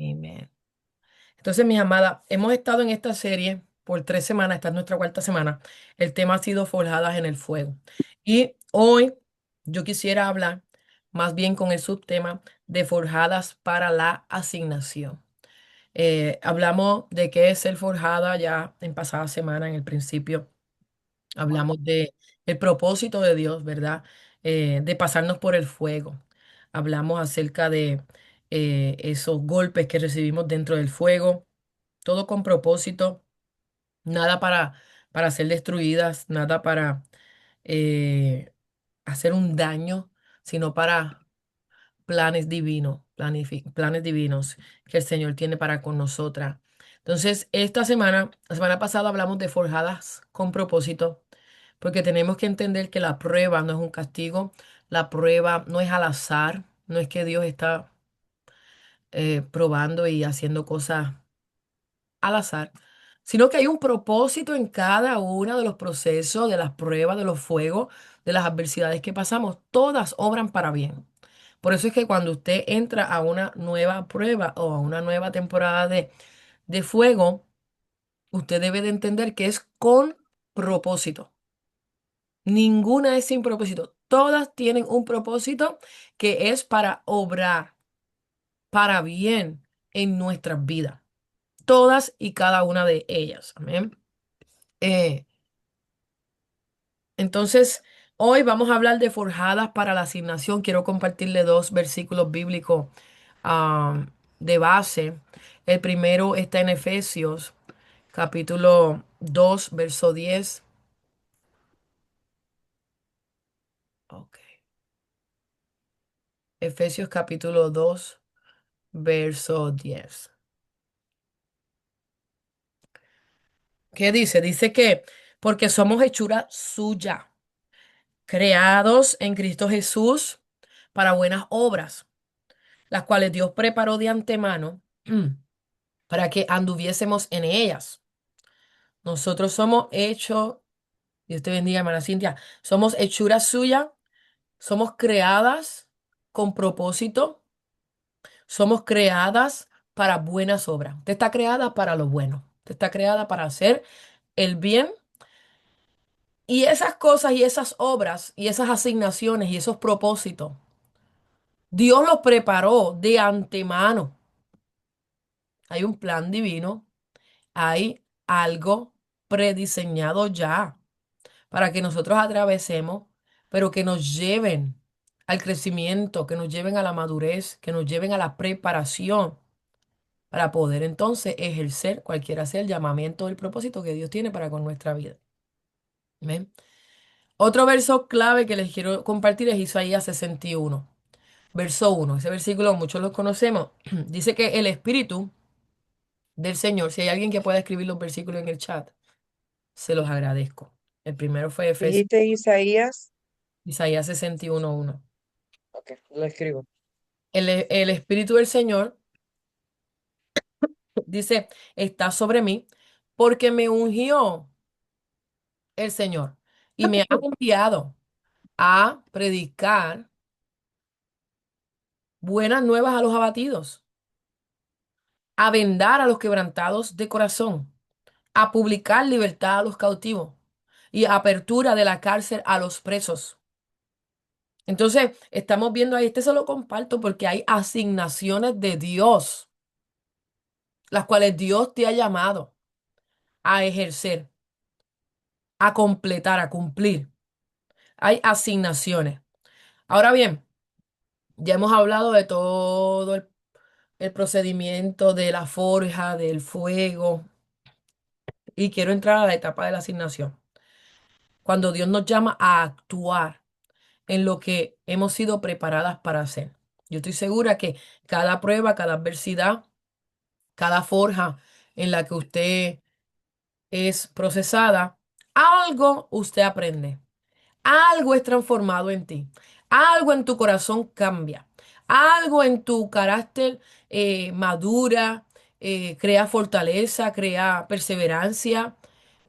Amén. Entonces, mis amadas, hemos estado en esta serie por 3 semanas, esta es nuestra cuarta semana. El tema ha sido Forjadas en el Fuego. Y hoy yo quisiera hablar más bien con el subtema de Forjadas para la Asignación. Hablamos de qué es ser forjada ya en pasada semana, en el principio. Hablamos de el propósito de Dios, ¿verdad? De pasarnos por el fuego. Hablamos acerca de esos golpes que recibimos dentro del fuego, todo con propósito, nada para ser destruidas, nada para eh, hacer un daño, sino para planes divinos, planes divinos que el Señor tiene para con nosotras. Entonces, esta semana, la semana pasada hablamos de forjadas con propósito, porque tenemos que entender que la prueba no es un castigo, la prueba no es al azar, no es que Dios está probando y haciendo cosas al azar, sino que hay un propósito en cada uno de los procesos, de las pruebas, de los fuegos, de las adversidades que pasamos. Todas obran para bien. Por eso es que cuando usted entra a una nueva prueba o a una nueva temporada de fuego, usted debe de entender que es con propósito. Ninguna es sin propósito. Todas tienen un propósito que es para obrar, para bien en nuestras vidas. Todas y cada una de ellas. Amén. Eh, entonces, hoy vamos a hablar de forjadas para la asignación. Quiero compartirle dos versículos bíblicos de base. El primero está en Efesios, capítulo 2 verso 10. Ok. Efesios capítulo 2 verso 10. ¿Qué dice? Dice que porque somos hechura suya, creados en Cristo Jesús para buenas obras, las cuales Dios preparó de antemano para que anduviésemos en ellas. Nosotros somos hechos, Dios te bendiga, hermana Cintia, somos hechura suya, somos creadas con propósito, somos creadas para buenas obras. Usted está creada para lo bueno, usted está creada para hacer el bien y esas cosas y esas obras y esas asignaciones y esos propósitos. Dios los preparó de antemano. Hay un plan divino, hay algo prediseñado ya para que nosotros atravesemos, pero que nos lleven al crecimiento, que nos lleven a la madurez, que nos lleven a la preparación para poder entonces ejercer cualquiera sea el llamamiento o el propósito que Dios tiene para con nuestra vida. Amén. Otro verso clave que les quiero compartir es Isaías 61, verso 1. Ese versículo muchos lo conocemos. Dice que el Espíritu del Señor, si hay alguien que pueda escribir los versículos en el chat, se los agradezco. El primero fue Efesios, Dijiste Isaías. Isaías 61:1. Ok, lo escribo. El Espíritu del Señor dice, está sobre mí porque me ungió el Señor y me ha enviado a predicar buenas nuevas a los abatidos, a vendar a los quebrantados de corazón, a publicar libertad a los cautivos y apertura de la cárcel a los presos. Entonces, estamos viendo ahí, este se lo comparto porque hay asignaciones de Dios, las cuales Dios te ha llamado a ejercer, a completar, a cumplir. Hay asignaciones. Ahora bien, ya hemos hablado de todo el procedimiento de la forja, del fuego, y quiero entrar a la etapa de la asignación. Cuando Dios nos llama a actuar en lo que hemos sido preparadas para hacer. Yo estoy segura que cada prueba, cada adversidad, cada forja en la que usted es procesada, algo usted aprende. Algo es transformado en ti. Algo en tu corazón cambia. Algo en tu carácter madura, crea fortaleza, crea perseverancia,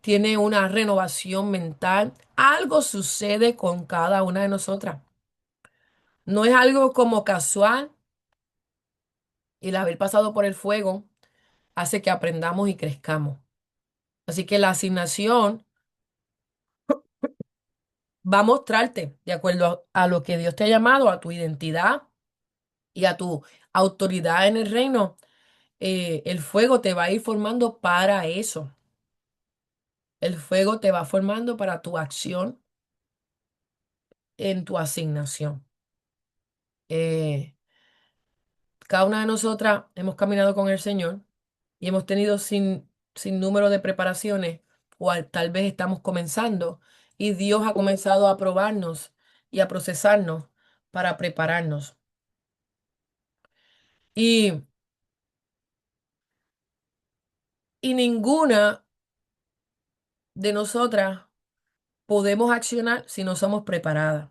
tiene una renovación mental. Algo sucede con cada una de nosotras. No es algo como casual, Y el haber pasado por el fuego hace que aprendamos y crezcamos. Así que la asignación va a mostrarte, de acuerdo a lo que Dios te ha llamado, a tu identidad y a tu autoridad en el reino, el fuego te va a ir formando para eso. El fuego te va formando para tu acción en tu asignación. Eh, Cada una de nosotras hemos caminado con el Señor y hemos tenido sin número de preparaciones, o tal vez estamos comenzando, y Dios ha comenzado a probarnos y a procesarnos para prepararnos. Y, y ninguna de nosotras podemos accionar si no somos preparadas.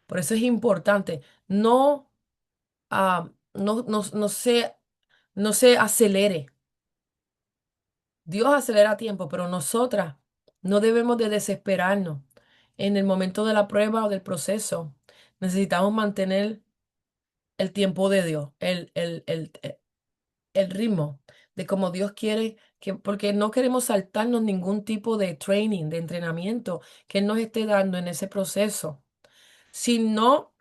Por eso es importante, no se acelere. Dios acelera tiempo, pero nosotras no debemos de desesperarnos en el momento de la prueba o del proceso. Necesitamos mantener el tiempo de Dios, el ritmo de como Dios quiere, porque no queremos saltarnos ningún tipo de training, de entrenamiento que Él nos esté dando en ese proceso. Si no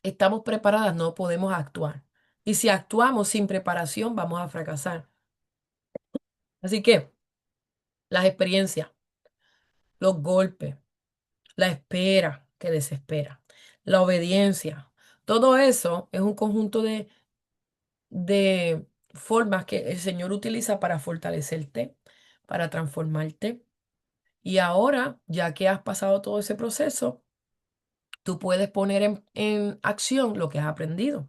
estamos preparadas, no podemos actuar. Y si actuamos sin preparación, vamos a fracasar. Así que las experiencias, los golpes, la espera que desespera, la obediencia, todo eso es un conjunto de formas que el Señor utiliza para fortalecerte, para transformarte. Y ahora, ya que has pasado todo ese proceso, tú puedes poner en acción lo que has aprendido.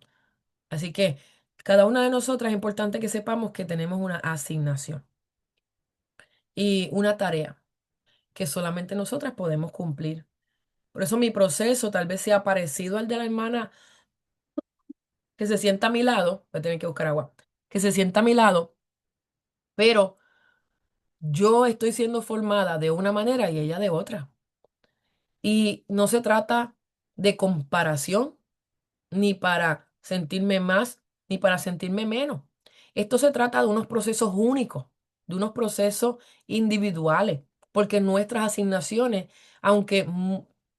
Así que cada una de nosotras es importante que sepamos que tenemos una asignación y una tarea que solamente nosotras podemos cumplir. Por eso mi proceso tal vez sea parecido al de la hermana que se sienta a mi lado, voy a tener que buscar agua, que se sienta a mi lado, pero yo estoy siendo formada de una manera y ella de otra. Y no se trata de comparación, ni para sentirme más, ni para sentirme menos. Esto se trata de unos procesos únicos, de unos procesos individuales, porque nuestras asignaciones, aunque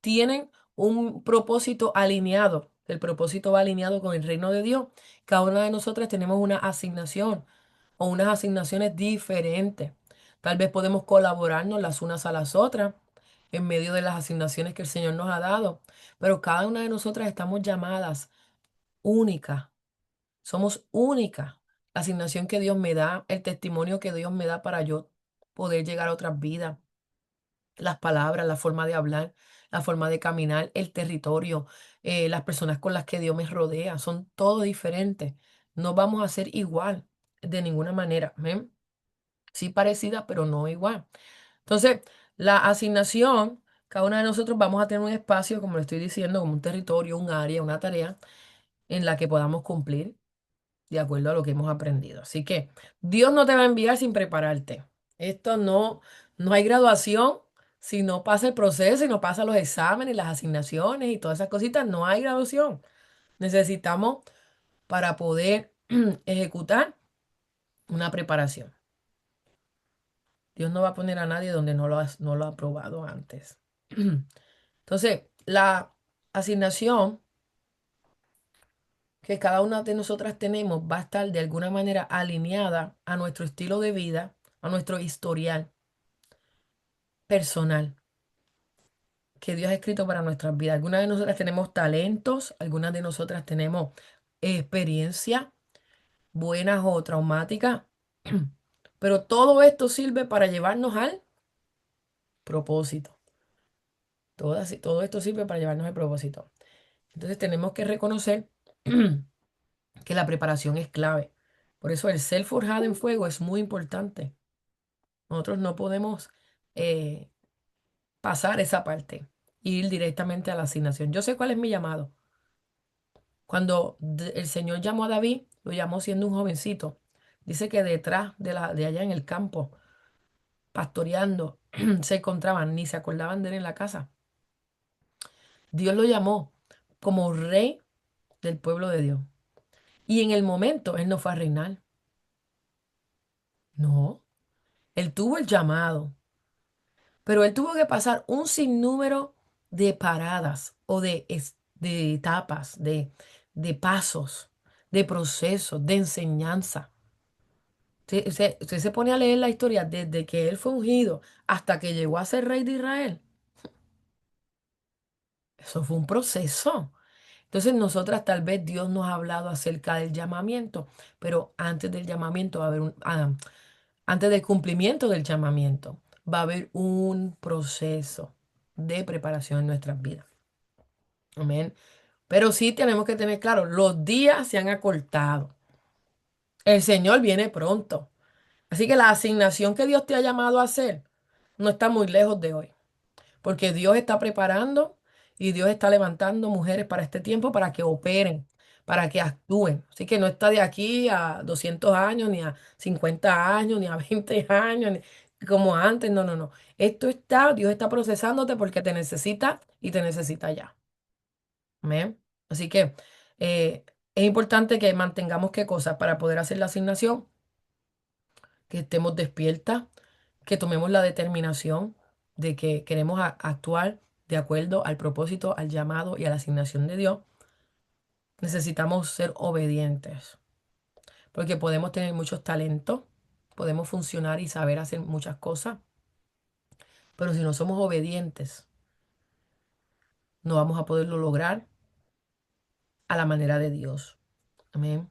tienen un propósito alineado, el propósito va alineado con el reino de Dios, cada una de nosotras tenemos una asignación o unas asignaciones diferentes. Tal vez podemos colaborarnos las unas a las otras en medio de las asignaciones que el Señor nos ha dado, pero cada una de nosotras estamos llamadas únicas. Somos únicas. La asignación que Dios me da, el testimonio que Dios me da para yo poder llegar a otras vidas, las palabras, la forma de hablar, la forma de caminar, el territorio, las personas con las que Dios me rodea, son todo diferentes. No vamos a ser igual de ninguna manera. ¿Ven? Sí parecida, pero no igual. Entonces, la asignación, cada una de nosotros vamos a tener un espacio, como le estoy diciendo, como un territorio, un área, una tarea en la que podamos cumplir de acuerdo a lo que hemos aprendido. Así que Dios no te va a enviar sin prepararte. Esto no hay graduación. Si no pasa el proceso y no pasa los exámenes, las asignaciones y todas esas cositas, no hay graduación. Necesitamos para poder ejecutar una preparación. Dios no va a poner a nadie donde no lo ha probado antes. Entonces, la asignación que cada una de nosotras tenemos va a estar de alguna manera alineada a nuestro estilo de vida, a nuestro historial personal que Dios ha escrito para nuestras vidas. Algunas de nosotras tenemos talentos, algunas de nosotras tenemos experiencia, buenas o traumáticas, pero todo esto sirve para llevarnos al propósito. Todo esto sirve para llevarnos al propósito. Entonces tenemos que reconocer que la preparación es clave. Por eso el ser forjado en fuego es muy importante. Nosotros no podemos eh, pasar esa parte e ir directamente a la asignación. Yo sé cuál es mi llamado. Cuando el Señor llamó a David, lo llamó siendo un jovencito. Dice que detrás de allá en el campo, pastoreando, se encontraban, ni se acordaban de él en la casa. Dios lo llamó como rey del pueblo de Dios. Y en el momento él no fue a reinar. No, él tuvo el llamado, pero él tuvo que pasar un sinnúmero de paradas o de etapas, de pasos, de procesos, de enseñanza. Usted se pone a leer la historia desde que él fue ungido hasta que llegó a ser rey de Israel. Eso fue un proceso. Entonces, nosotras tal vez Dios nos ha hablado acerca del llamamiento, pero antes del llamamiento va a haber antes del cumplimiento del llamamiento, va a haber un proceso de preparación en nuestras vidas. Amén. Pero sí tenemos que tener claro, los días se han acortado. El Señor viene pronto. Así que la asignación que Dios te ha llamado a hacer no está muy lejos de hoy. Porque Dios está preparando y Dios está levantando mujeres para este tiempo para que operen, para que actúen. Así que no está de aquí a 200 años, ni a 50 años, ni a 20 años, como antes. No, no, no. Esto está, Dios está procesándote porque te necesita y te necesita ya. Amén. Así que es importante que mantengamos qué cosas para poder hacer la asignación, que estemos despiertas, que tomemos la determinación de que queremos actuar de acuerdo al propósito, al llamado y a la asignación de Dios. Necesitamos ser obedientes, porque podemos tener muchos talentos, podemos funcionar y saber hacer muchas cosas, pero si no somos obedientes, no vamos a poderlo lograr a la manera de Dios. Amén.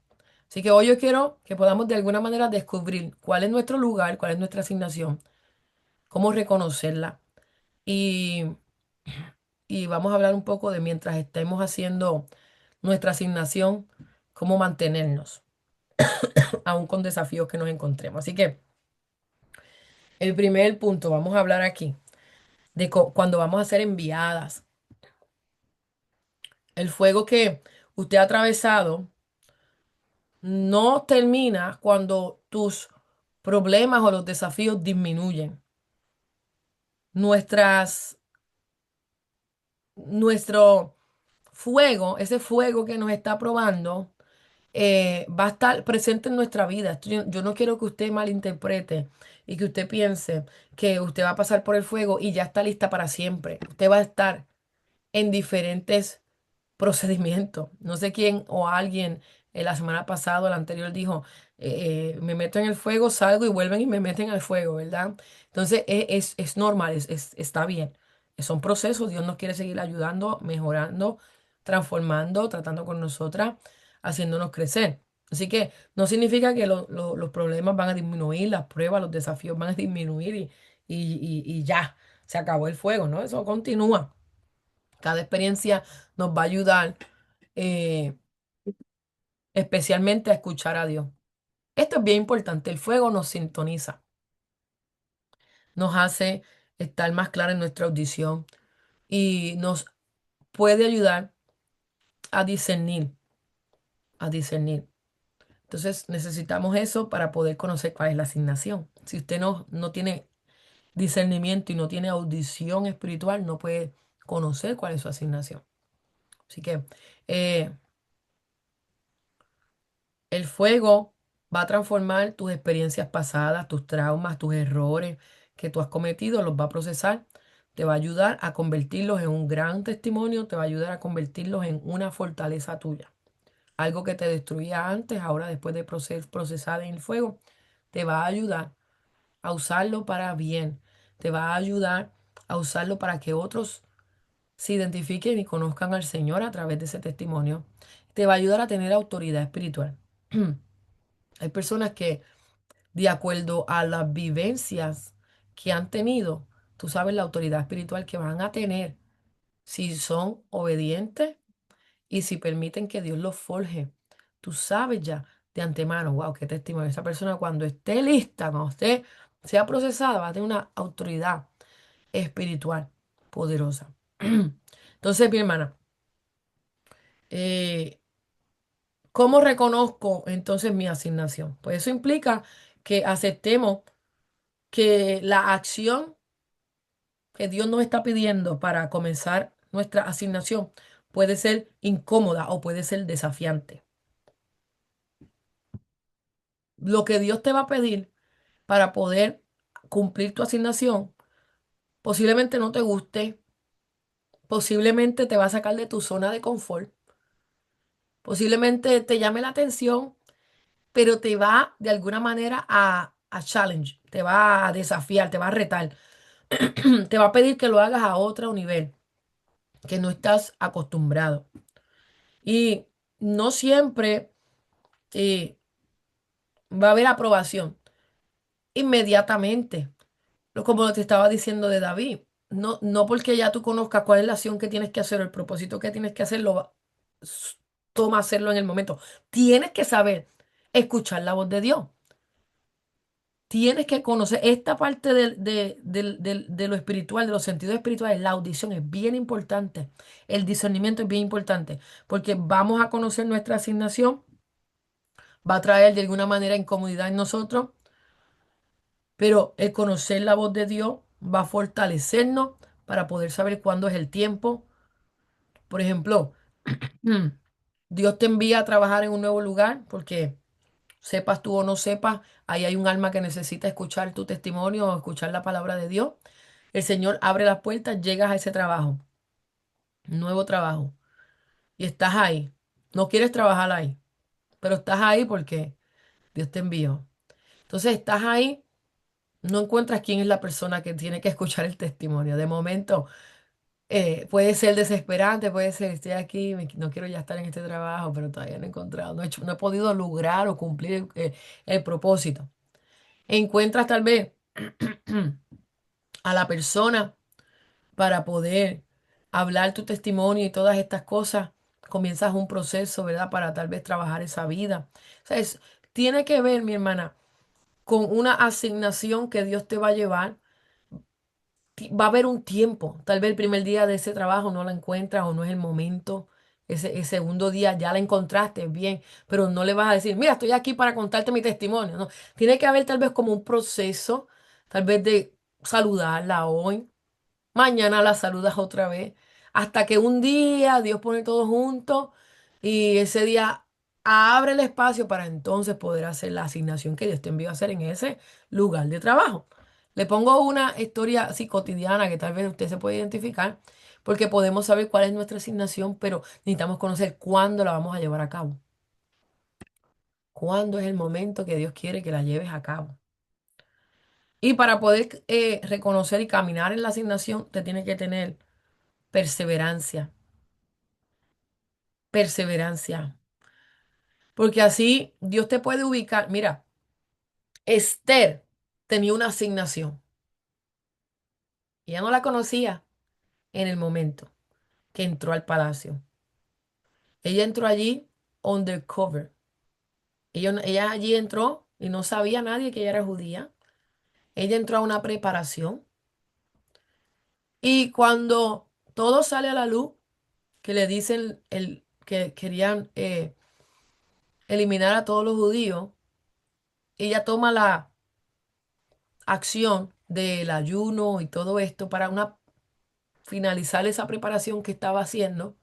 Así que hoy yo quiero que podamos de alguna manera descubrir cuál es nuestro lugar, cuál es nuestra asignación, cómo reconocerla. Y y vamos a hablar un poco de mientras estemos haciendo nuestra asignación, cómo mantenernos, aún con desafíos que nos encontremos. Así que el primer punto, vamos a hablar aquí de cuando vamos a ser enviadas. El fuego que usted ha atravesado no termina cuando tus problemas o los desafíos disminuyen. Nuestras, nuestro fuego, ese fuego que nos está probando, va a estar presente en nuestra vida. Yo no quiero que usted malinterprete y que usted piense que usted va a pasar por el fuego y ya está lista para siempre. Usted va a estar en diferentes procedimientos. No sé quién o alguien la semana pasada o la anterior dijo, me meto en el fuego, salgo y vuelven y me meten al fuego, ¿verdad? Entonces es normal, está bien. Son procesos, Dios nos quiere seguir ayudando, mejorando, transformando, tratando con nosotras, haciéndonos crecer. Así que no significa que los problemas van a disminuir, las pruebas, los desafíos van a disminuir y ya, se acabó el fuego, ¿no? Eso continúa. Cada experiencia nos va a ayudar eh, especialmente a escuchar a Dios. Esto es bien importante. El fuego nos sintoniza, nos hace estar más claro en nuestra audición y nos puede ayudar a discernir, a discernir. Entonces necesitamos eso para poder conocer cuál es la asignación. Si usted no tiene discernimiento y no tiene audición espiritual, no puede conocer cuál es su asignación. Así que eh, el fuego va a transformar tus experiencias pasadas, tus traumas, tus errores que tú has cometido, los va a procesar, te va a ayudar a convertirlos en un gran testimonio, te va a ayudar a convertirlos en una fortaleza tuya. Algo que te destruía antes, ahora después de procesar en el fuego, te va a ayudar a usarlo para bien, te va a ayudar a usarlo para que otros se identifiquen y conozcan al Señor a través de ese testimonio. Te va a ayudar a tener autoridad espiritual. Hay personas que, de acuerdo a las vivencias que han tenido, tú sabes la autoridad espiritual que van a tener si son obedientes y si permiten que Dios los forje. Tú sabes ya de antemano, wow, qué testimonio. Esa persona cuando esté lista, cuando esté, sea procesada, va a tener una autoridad espiritual poderosa. Entonces, mi hermana, eh, ¿cómo reconozco entonces mi asignación? Pues eso implica que aceptemos que la acción que Dios nos está pidiendo para comenzar nuestra asignación puede ser incómoda o puede ser desafiante. lo que Dios te va a pedir para poder cumplir tu asignación, posiblemente no te guste, posiblemente te va a sacar de tu zona de confort, posiblemente te llame la atención, pero te va de alguna manera a challenge, te va a desafiar, te va a retar, te va a pedir que lo hagas a otro nivel, que no estás acostumbrado. Y no siempre eh, va a haber aprobación inmediatamente. Como te estaba diciendo de David, no porque ya tú conozcas cuál es la acción que tienes que hacer o el propósito que tienes que hacer, s- toma hacerlo en el momento. Tienes que saber escuchar la voz de Dios. Tienes que conocer esta parte de lo espiritual, de los sentidos espirituales. La audición es bien importante. El discernimiento es bien importante porque vamos a conocer nuestra asignación, va a traer de alguna manera incomodidad en nosotros, pero el conocer la voz de Dios va a fortalecernos para poder saber cuándo es el tiempo. Por ejemplo, mm, Dios te envía a trabajar en un nuevo lugar porque sepas tú o no sepas, ahí hay un alma que necesita escuchar tu testimonio o escuchar la palabra de Dios. El Señor abre las puertas, llegas a ese trabajo, nuevo trabajo, y estás ahí. No quieres trabajar ahí, pero estás ahí porque Dios te envió. Entonces estás ahí, no encuentras quién es la persona que tiene que escuchar el testimonio. De momento, puede ser desesperante, puede ser, estoy aquí, no quiero ya estar en este trabajo, pero todavía no he encontrado, no he podido lograr o cumplir el propósito. Encuentras tal vez a la persona para poder hablar tu testimonio y todas estas cosas. Comienzas un proceso, ¿verdad? Para tal vez trabajar esa vida. O sea, tiene que ver, mi hermana, con una asignación que Dios te va a llevar. Va a haber un tiempo, tal vez el primer día de ese trabajo no la encuentras o no es el momento, ese segundo día ya la encontraste bien, pero no le vas a decir, mira, estoy aquí para contarte mi testimonio, no, tiene que haber tal vez como un proceso, tal vez de saludarla hoy, mañana la saludas otra vez, hasta que un día Dios pone todo junto y ese día abre el espacio para entonces poder hacer la asignación que Dios te envió a hacer en ese lugar de trabajo. Le pongo una historia así cotidiana que tal vez usted se puede identificar, porque podemos saber cuál es nuestra asignación, pero necesitamos conocer cuándo la vamos a llevar a cabo. Cuándo es el momento que Dios quiere que la lleves a cabo. Y para poder reconocer y caminar en la asignación, te tiene que tener perseverancia, perseverancia. Porque así Dios te puede ubicar. Mira, Esther tenía una asignación. Ella no la conocía en el momento que entró al palacio. Ella entró allí undercover. Ella allí entró y no sabía nadie que ella era judía. Ella entró a una preparación. Y cuando todo sale a la luz, que le dicen que querían eliminar a todos los judíos, ella toma la acción del ayuno y todo esto para finalizar esa preparación que estaba haciendo.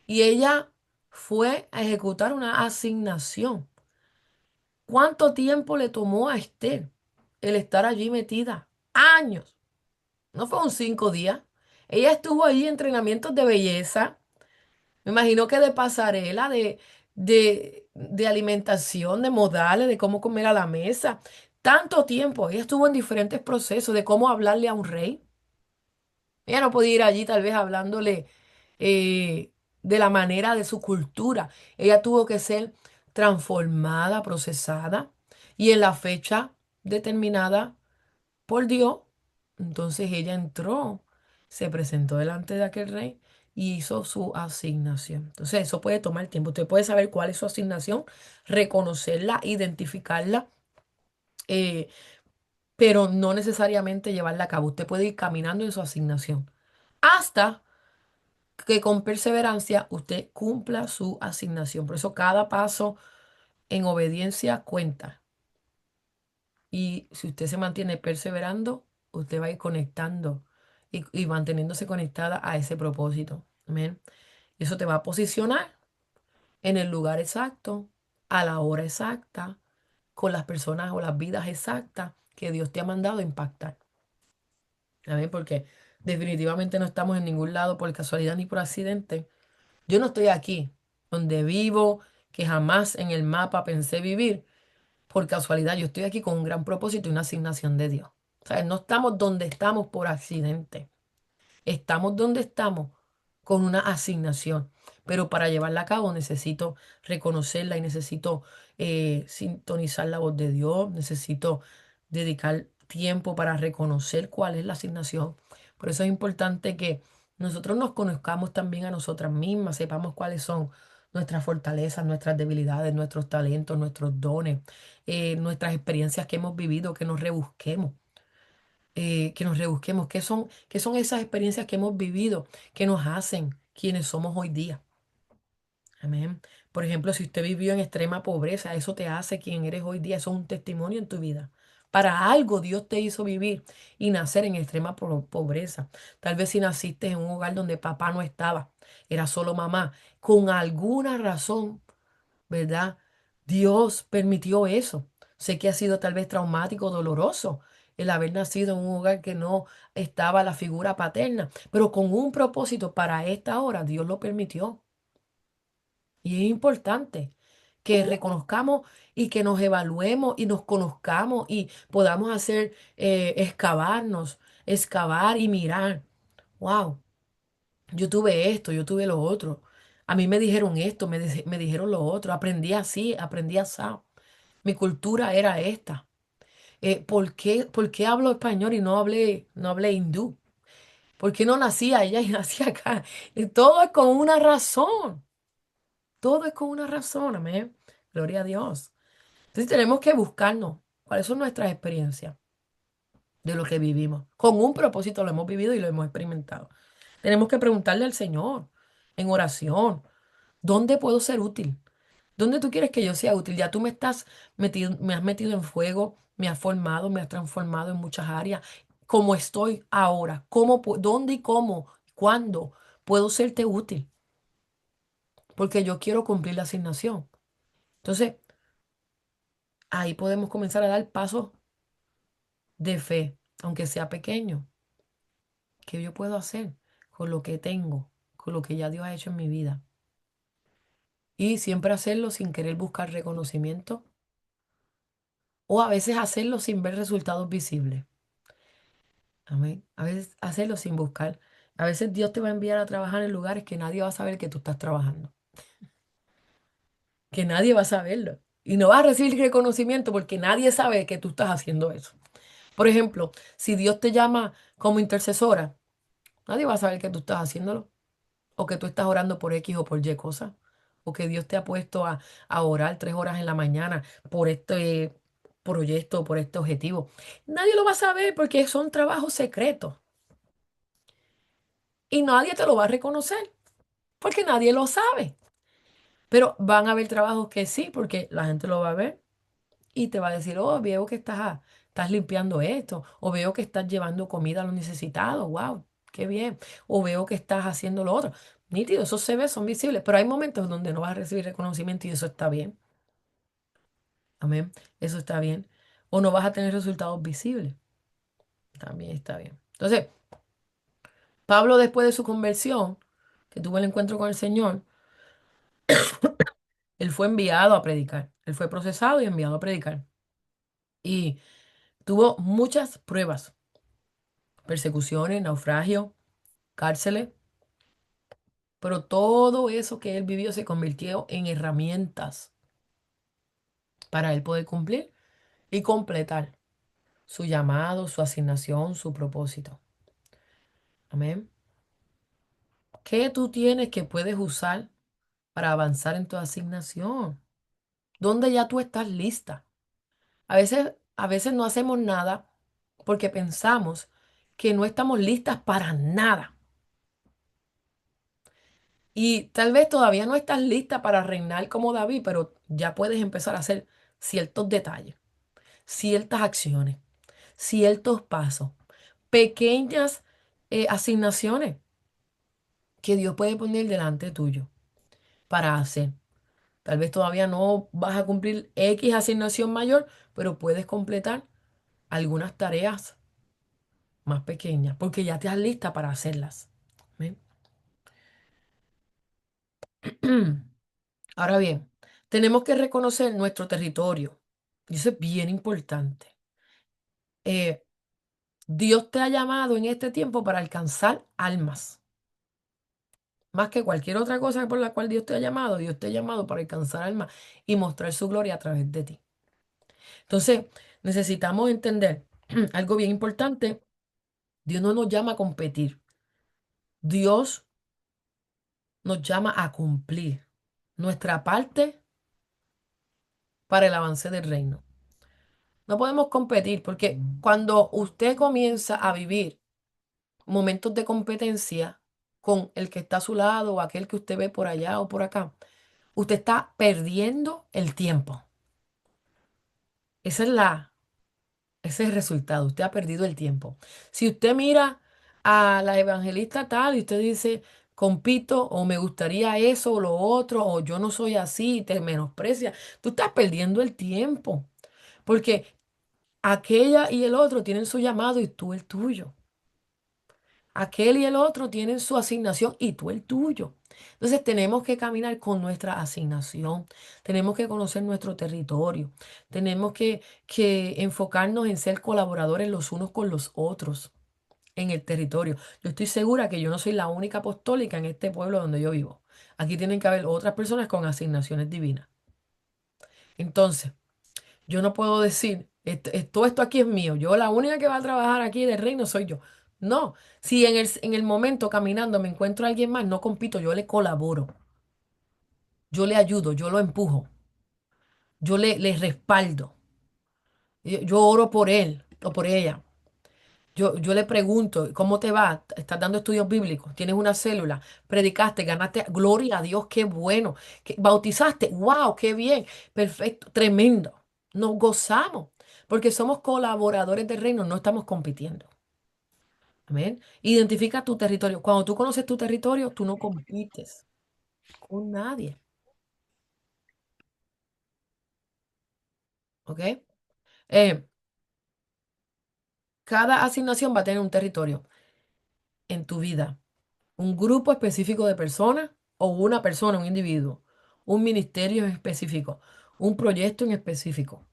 Y ella fue a ejecutar una asignación. ¿Cuánto tiempo le tomó a Esther el estar allí metida? Años. No fue un 5 días. Ella estuvo allí en entrenamientos de belleza. Me imagino que de pasarela, de alimentación, de modales, de cómo comer a la mesa. Tanto tiempo. Ella estuvo en diferentes procesos de cómo hablarle a un rey. Ella no podía ir allí tal vez hablándole eh, de la manera de su cultura. Ella tuvo que ser transformada, procesada y en la fecha determinada por Dios. Entonces ella entró, se presentó delante de aquel rey y hizo su asignación. Entonces eso puede tomar tiempo. Usted puede saber cuál es su asignación, reconocerla, identificarla. eh, pero no necesariamente llevarla a cabo. Usted puede ir caminando en su asignación hasta que con perseverancia usted cumpla su asignación. Por eso cada paso en obediencia cuenta. Y si usted se mantiene perseverando, usted va a ir conectando y manteniéndose conectada a ese propósito. Amén. Eso te va a posicionar en el lugar exacto, a la hora exacta con las personas o las vidas exactas que Dios te ha mandado a impactar. ¿Amén? Porque definitivamente no estamos en ningún lado por casualidad ni por accidente. Yo no estoy aquí donde vivo, que jamás en el mapa pensé vivir por casualidad. Yo estoy aquí con un gran propósito y una asignación de Dios. O sea, no estamos donde estamos por accidente. Estamos donde estamos con una asignación, pero para llevarla a cabo necesito reconocerla y necesito sintonizar la voz de Dios, necesito dedicar tiempo para reconocer cuál es la asignación. Por eso es importante que nosotros nos conozcamos también a nosotras mismas, sepamos cuáles son nuestras fortalezas, nuestras debilidades, nuestros talentos, nuestros dones, nuestras experiencias que hemos vivido, que nos rebusquemos, qué son esas experiencias que hemos vivido que nos hacen quienes somos hoy día. Amén. Por ejemplo, si usted vivió en extrema pobreza, eso te hace quien eres hoy día, eso es un testimonio en tu vida. Para algo Dios te hizo vivir y nacer en extrema pobreza. Tal vez si naciste en un hogar donde papá no estaba, era solo mamá, con alguna razón, ¿verdad? Dios permitió eso. Sé que ha sido tal vez traumático, doloroso, el haber nacido en un hogar que no estaba la figura paterna, pero con un propósito para esta hora, Dios lo permitió. Y es importante que reconozcamos y que nos evaluemos y nos conozcamos y podamos hacer, excavar y mirar. Wow, yo tuve esto, yo tuve lo otro. A mí me dijeron esto, me dijeron lo otro. Aprendí así, aprendí así. Mi cultura era esta. Por qué hablo español y no hablé hindú? ¿Por qué no nací allá y nací acá? Todo es con una razón. Todo es con una razón, amén. Gloria a Dios. Entonces tenemos que buscarnos cuáles son nuestras experiencias de lo que vivimos. Con un propósito lo hemos vivido y lo hemos experimentado. Tenemos que preguntarle al Señor en oración, ¿dónde puedo ser útil? ¿Dónde tú quieres que yo sea útil? Ya tú me estás metido, me has metido en fuego, me has formado, me has transformado en muchas áreas. ¿Cómo estoy ahora? ¿Dónde y cómo? ¿Cuándo puedo serte útil? Porque yo quiero cumplir la asignación. Entonces, ahí podemos comenzar a dar pasos de fe, aunque sea pequeño. ¿Qué yo puedo hacer con lo que tengo, con lo que ya Dios ha hecho en mi vida? Y siempre hacerlo sin querer buscar reconocimiento o a veces hacerlo sin ver resultados visibles. Amén. A veces hacerlo sin buscar. A veces Dios te va a enviar a trabajar en lugares que nadie va a saber que tú estás trabajando, que nadie va a saberlo. Y no vas a recibir reconocimiento porque nadie sabe que tú estás haciendo eso. Por ejemplo, si Dios te llama como intercesora, nadie va a saber que tú estás haciéndolo o que tú estás orando por X o por Y cosas, o que Dios te ha puesto a orar 3 horas en la mañana por este proyecto, por este objetivo. Nadie lo va a saber porque son trabajos secretos y nadie te lo va a reconocer porque nadie lo sabe. Pero van a haber trabajos que sí, porque la gente lo va a ver y te va a decir, oh, veo que estás limpiando esto, o veo que estás llevando comida a los necesitados, wow, qué bien, o veo que estás haciendo lo otro. Nítido, eso se ve, son visibles, pero hay momentos donde no vas a recibir reconocimiento y eso está bien, amén, eso está bien. O no vas a tener resultados visibles, también está bien. Entonces, Pablo después de su conversión, que tuvo el encuentro con el Señor, él fue enviado a predicar, él fue procesado y enviado a predicar. Y tuvo muchas pruebas, persecuciones, naufragios, cárceles, pero todo eso que él vivió se convirtió en herramientas para él poder cumplir y completar su llamado, su asignación, su propósito. Amén. ¿Qué tú tienes que puedes usar para avanzar en tu asignación? ¿Dónde ya tú estás lista? A veces no hacemos nada porque pensamos que no estamos listas para nada. Y tal vez todavía no estás lista para reinar como David, pero ya puedes empezar a hacer ciertos detalles, ciertas acciones, ciertos pasos, pequeñas asignaciones que Dios puede poner delante tuyo para hacer. Tal vez todavía no vas a cumplir X asignación mayor, pero puedes completar algunas tareas más pequeñas porque ya te has lista para hacerlas. ¿Ven? Ahora bien, tenemos que reconocer nuestro territorio. Y eso es bien importante. Eh, Dios te ha llamado en este tiempo para alcanzar almas. Más que cualquier otra cosa por la cual Dios te ha llamado, Dios te ha llamado para alcanzar almas y mostrar su gloria a través de ti. Entonces, necesitamos entender algo bien importante. Dios no nos llama a competir. Dios nos llama a cumplir nuestra parte para el avance del reino. No podemos competir porque cuando usted comienza a vivir momentos de competencia con el que está a su lado o aquel que usted ve por allá o por acá, usted está perdiendo el tiempo. Esa es la, Ese es el resultado. Usted ha perdido el tiempo. Si usted mira a la evangelista tal y usted dice, compito o me gustaría eso o lo otro o yo no soy así y te menosprecia, tú estás perdiendo el tiempo. Porque aquella y el otro tienen su llamado y tú el tuyo. Aquel y el otro tienen su asignación y tú el tuyo. Entonces tenemos que caminar con nuestra asignación, tenemos que conocer nuestro territorio, tenemos que enfocarnos en ser colaboradores los unos con los otros en el territorio. Yo estoy segura que yo no soy la única apostólica en este pueblo donde yo vivo. Aquí tienen que haber otras personas con asignaciones divinas. Entonces, yo no puedo decir, todo esto aquí es mío, yo la única que va a trabajar aquí del reino soy yo. No, si en el momento caminando me encuentro a alguien más, no compito, yo le colaboro, yo le ayudo, yo lo empujo, le respaldo, yo oro por él o por ella. Yo le pregunto, ¿cómo te va? ¿Estás dando estudios bíblicos? ¿Tienes una célula? ¿Predicaste? ¿Ganaste? Gloria a Dios, qué bueno. ¿Bautizaste? ¡Wow! ¡Qué bien! Perfecto, tremendo. Nos gozamos porque somos colaboradores del reino, no estamos compitiendo. Amén. Identifica tu territorio. Cuando tú conoces tu territorio, tú no compites con nadie. ¿Ok? Eh, Cada asignación va a tener un territorio en tu vida. Un grupo específico de personas o una persona, un individuo, un ministerio en específico, un proyecto en específico,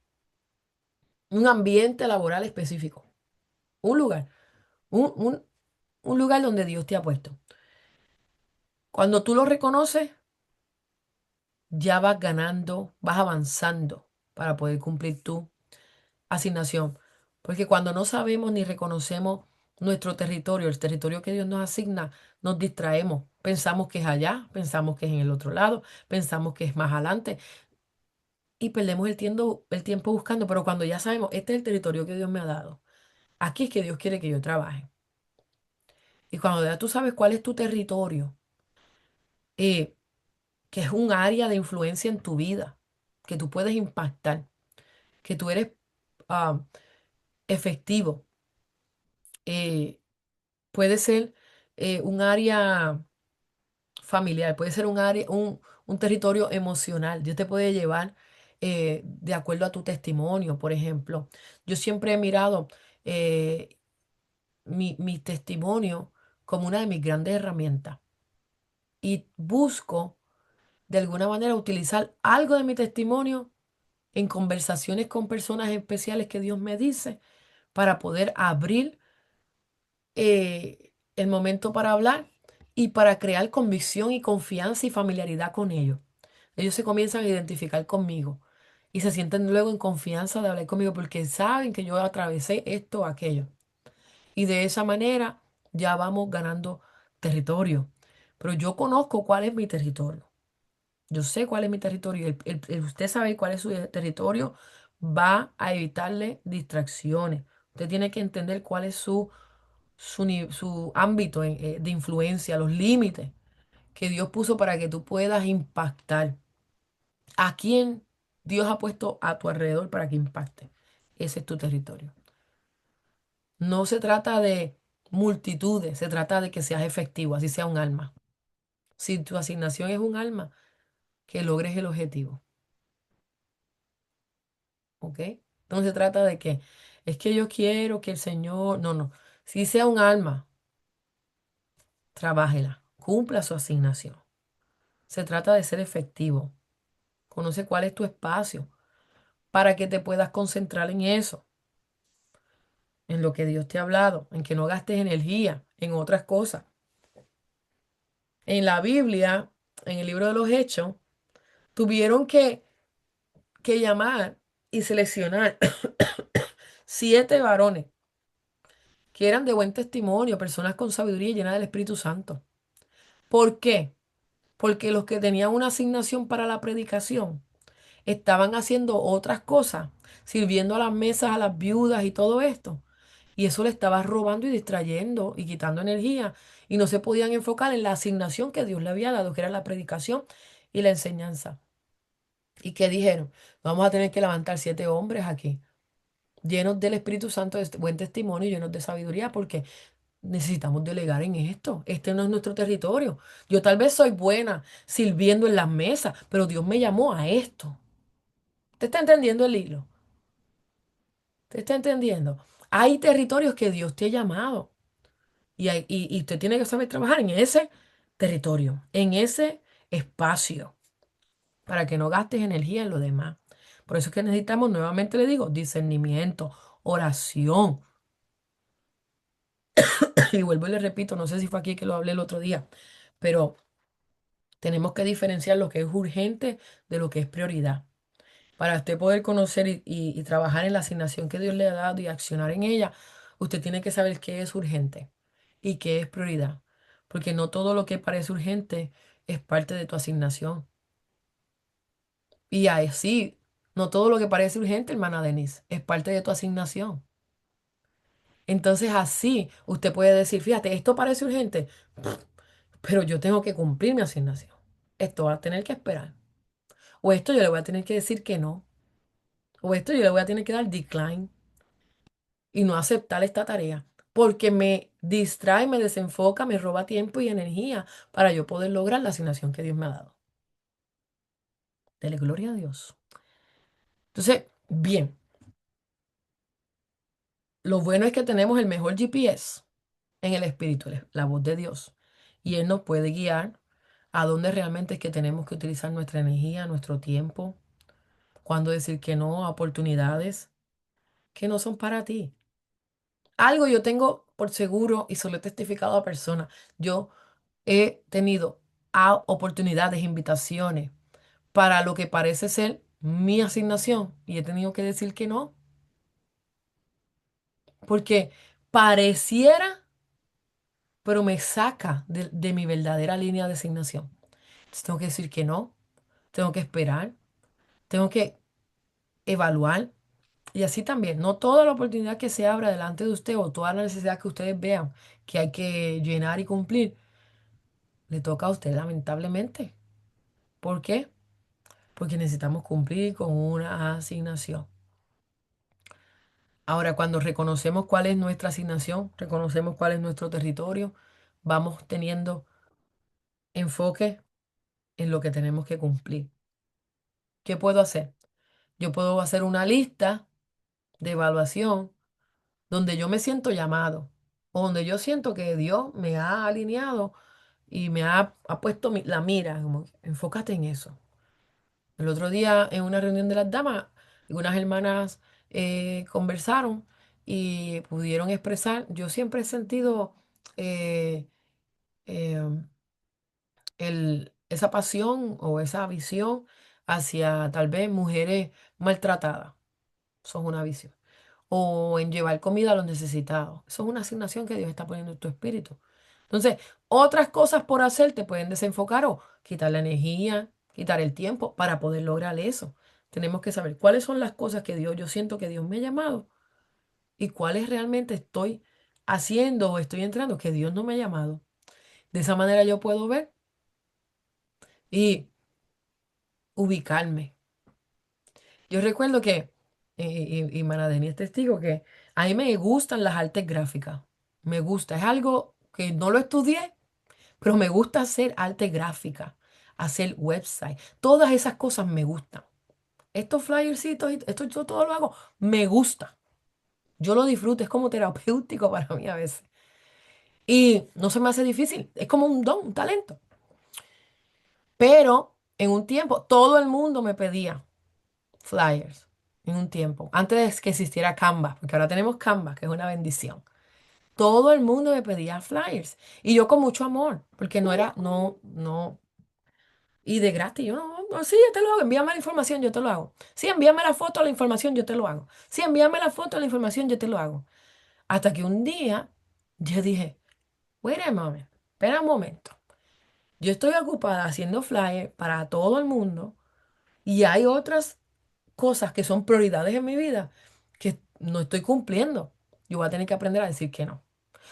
un ambiente laboral específico, un lugar, un, un- un lugar donde Dios te ha puesto. Cuando tú lo reconoces, ya vas ganando, vas avanzando para poder cumplir tu asignación. Porque cuando no sabemos ni reconocemos nuestro territorio, el territorio que Dios nos asigna, nos distraemos. Pensamos que es allá, pensamos que es en el otro lado, pensamos que es más adelante y perdemos el tiempo buscando. Pero cuando ya sabemos, este es el territorio que Dios me ha dado, aquí es que Dios quiere que yo trabaje. Y cuando ya tú sabes cuál es tu territorio, eh, que es un área de influencia en tu vida, que tú puedes impactar, que tú eres ah, efectivo, eh, puede ser un área familiar, puede ser un área, un territorio emocional. Dios te puede llevar de acuerdo a tu testimonio, por ejemplo. Yo siempre he mirado eh, mi testimonio como una de mis grandes herramientas y busco de alguna manera utilizar algo de mi testimonio en conversaciones con personas especiales que Dios me dice para poder abrir el momento para hablar y para crear convicción y confianza y familiaridad con ellos. Ellos se comienzan a identificar conmigo y se sienten luego en confianza de hablar conmigo porque saben que yo atravesé esto o aquello. Y de esa manera ya vamos ganando territorio. Pero yo conozco cuál es mi territorio. Yo sé cuál es mi territorio. El usted sabe cuál es su territorio va a evitarle distracciones. Usted tiene que entender cuál es su ámbito de influencia, los límites que Dios puso para que tú puedas impactar. ¿A quién Dios ha puesto a tu alrededor para que impacte? Ese es tu territorio. No se trata de multitudes, se trata de que seas efectivo, así sea un alma. Si tu asignación es un alma, que logres el objetivo. ¿Ok? Entonces se trata de que es que yo quiero que el Señor, no, no, si sea un alma, trabájela, cumpla su asignación. Se trata de ser efectivo. Conoce cuál es tu espacio para que te puedas concentrar en eso, en lo que Dios te ha hablado, en que no gastes energía en otras cosas. En la Biblia, en el libro de los Hechos, tuvieron que llamar y seleccionar 7 varones que eran de buen testimonio, personas con sabiduría y llenas del Espíritu Santo. ¿Por qué? Porque los que tenían una asignación para la predicación estaban haciendo otras cosas, sirviendo a las mesas, a las viudas y todo esto. Y eso le estaba robando y distrayendo y quitando energía. Y no se podían enfocar en la asignación que Dios le había dado, que era la predicación y la enseñanza. ¿Y qué dijeron? Vamos a tener que levantar 7 hombres aquí, llenos del Espíritu Santo, de buen testimonio y llenos de sabiduría, porque necesitamos delegar en esto. Este no es nuestro territorio. Yo tal vez soy buena sirviendo en las mesas, pero Dios me llamó a esto. ¿Te está entendiendo el hilo? ¿Te está entendiendo? Hay territorios que Dios te ha llamado y usted tiene que saber trabajar en ese territorio, en ese espacio, para que no gastes energía en lo demás. Por eso es que necesitamos, nuevamente le digo, discernimiento, oración. Y vuelvo y le repito, no sé si fue aquí que lo hablé el otro día, pero tenemos que diferenciar lo que es urgente de lo que es prioridad. Para usted poder conocer y trabajar en la asignación que Dios le ha dado y accionar en ella, usted tiene que saber qué es urgente y qué es prioridad. Porque no todo lo que parece urgente es parte de tu asignación. Y así, no todo lo que parece urgente, hermana Denise, es parte de tu asignación. Entonces así usted puede decir, fíjate, esto parece urgente, pero yo tengo que cumplir mi asignación. Esto va a tener que esperar. O esto yo le voy a tener que decir que no. O esto yo le voy a tener que dar decline y no aceptar esta tarea. Porque me distrae, me desenfoca, me roba tiempo y energía para yo poder lograr la asignación que Dios me ha dado. Dele gloria a Dios. Entonces, bien, lo bueno es que tenemos el mejor GPS en el Espíritu, la voz de Dios. Y Él nos puede guiar a dónde realmente es que tenemos que utilizar nuestra energía, nuestro tiempo, cuándo decir que no a oportunidades que no son para ti. Algo yo tengo por seguro y se lo he testificado a personas. Yo he tenido oportunidades, invitaciones para lo que parece ser mi asignación y he tenido que decir que no, porque pareciera, pero me saca de mi verdadera línea de asignación. Entonces tengo que decir que no, tengo que esperar, tengo que evaluar y así también. No toda la oportunidad que se abra delante de usted o toda la necesidad que ustedes vean que hay que llenar y cumplir, le toca a usted lamentablemente. ¿Por qué? Porque necesitamos cumplir con una asignación. Ahora, cuando reconocemos cuál es nuestra asignación, reconocemos cuál es nuestro territorio, vamos teniendo enfoque en lo que tenemos que cumplir. ¿Qué puedo hacer? Yo puedo hacer una lista de evaluación donde yo me siento llamado o donde yo siento que Dios me ha alineado y ha puesto la mira, como enfócate en eso. El otro día en una reunión de las damas, algunas hermanas conversaron y pudieron expresar, yo siempre he sentido eh, eh, esa pasión o esa visión hacia tal vez mujeres maltratadas, eso es una visión, o en llevar comida a los necesitados, eso es una asignación que Dios está poniendo en tu espíritu. Entonces, otras cosas por hacer te pueden desenfocar o quitar la energía, quitar el tiempo para poder lograr eso. Tenemos que saber cuáles son las cosas que yo siento que Dios me ha llamado y cuáles realmente estoy haciendo o estoy entrando que Dios no me ha llamado. De esa manera yo puedo ver y ubicarme. Yo recuerdo que, y Maradeni es testigo, que a mí me gustan las artes gráficas. Me gusta. Es algo que no lo estudié, pero me gusta hacer arte gráfica. hacer website. Todas esas cosas me gustan. Estos flyercitos, esto yo todo lo hago, me gusta. Yo lo disfruto, es como terapéutico para mí a veces. Y no se me hace difícil, es como un don, un talento. Pero en un tiempo, todo el mundo me pedía flyers. En un tiempo, antes de que existiera Canva, porque ahora tenemos Canva, que es una bendición. Todo el mundo me pedía flyers. Y yo con mucho amor, porque no era, no, no. Y de gratis, yo no, no, sí, yo te lo hago, envíame la información, yo te lo hago. Sí, envíame la foto, la información, yo te lo hago. Sí, envíame la foto, la información, yo te lo hago. Hasta que un día yo dije, wait a moment, espera un momento. Yo estoy ocupada haciendo flyers para todo el mundo y hay otras cosas que son prioridades en mi vida que no estoy cumpliendo. Yo voy a tener que aprender a decir que no.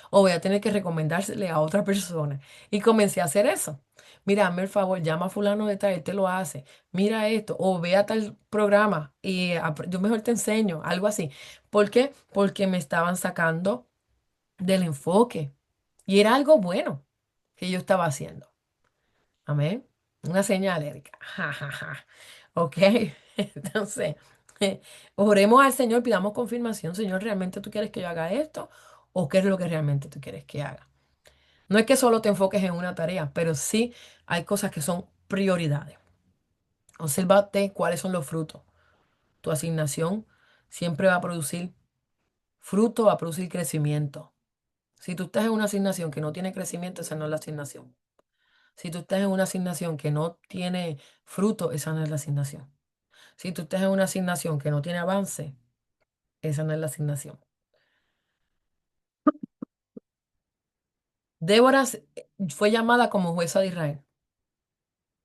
O voy a tener que recomendársele a otra persona. Y comencé a hacer eso. Mira, hazme el favor, llama a fulano de tal, él te lo hace. Mira esto, o ve a tal programa y yo mejor te enseño, algo así. ¿Por qué? Porque me estaban sacando del enfoque. Y era algo bueno que yo estaba haciendo. Amén. Una señal alérgica. Ja, ja, ja. Ok. Entonces, oremos al Señor, pidamos confirmación. Señor, ¿realmente tú quieres que yo haga esto? ¿O qué es lo que realmente tú quieres que haga? No es que solo te enfoques en una tarea, pero sí hay cosas que son prioridades. Obsérvate cuáles son los frutos. Tu asignación siempre va a producir fruto, va a producir crecimiento. Si tú estás en una asignación que no tiene crecimiento, esa no es la asignación. Si tú estás en una asignación que no tiene fruto, esa no es la asignación. Si tú estás en una asignación que no tiene avance, esa no es la asignación. Débora fue llamada como jueza de Israel.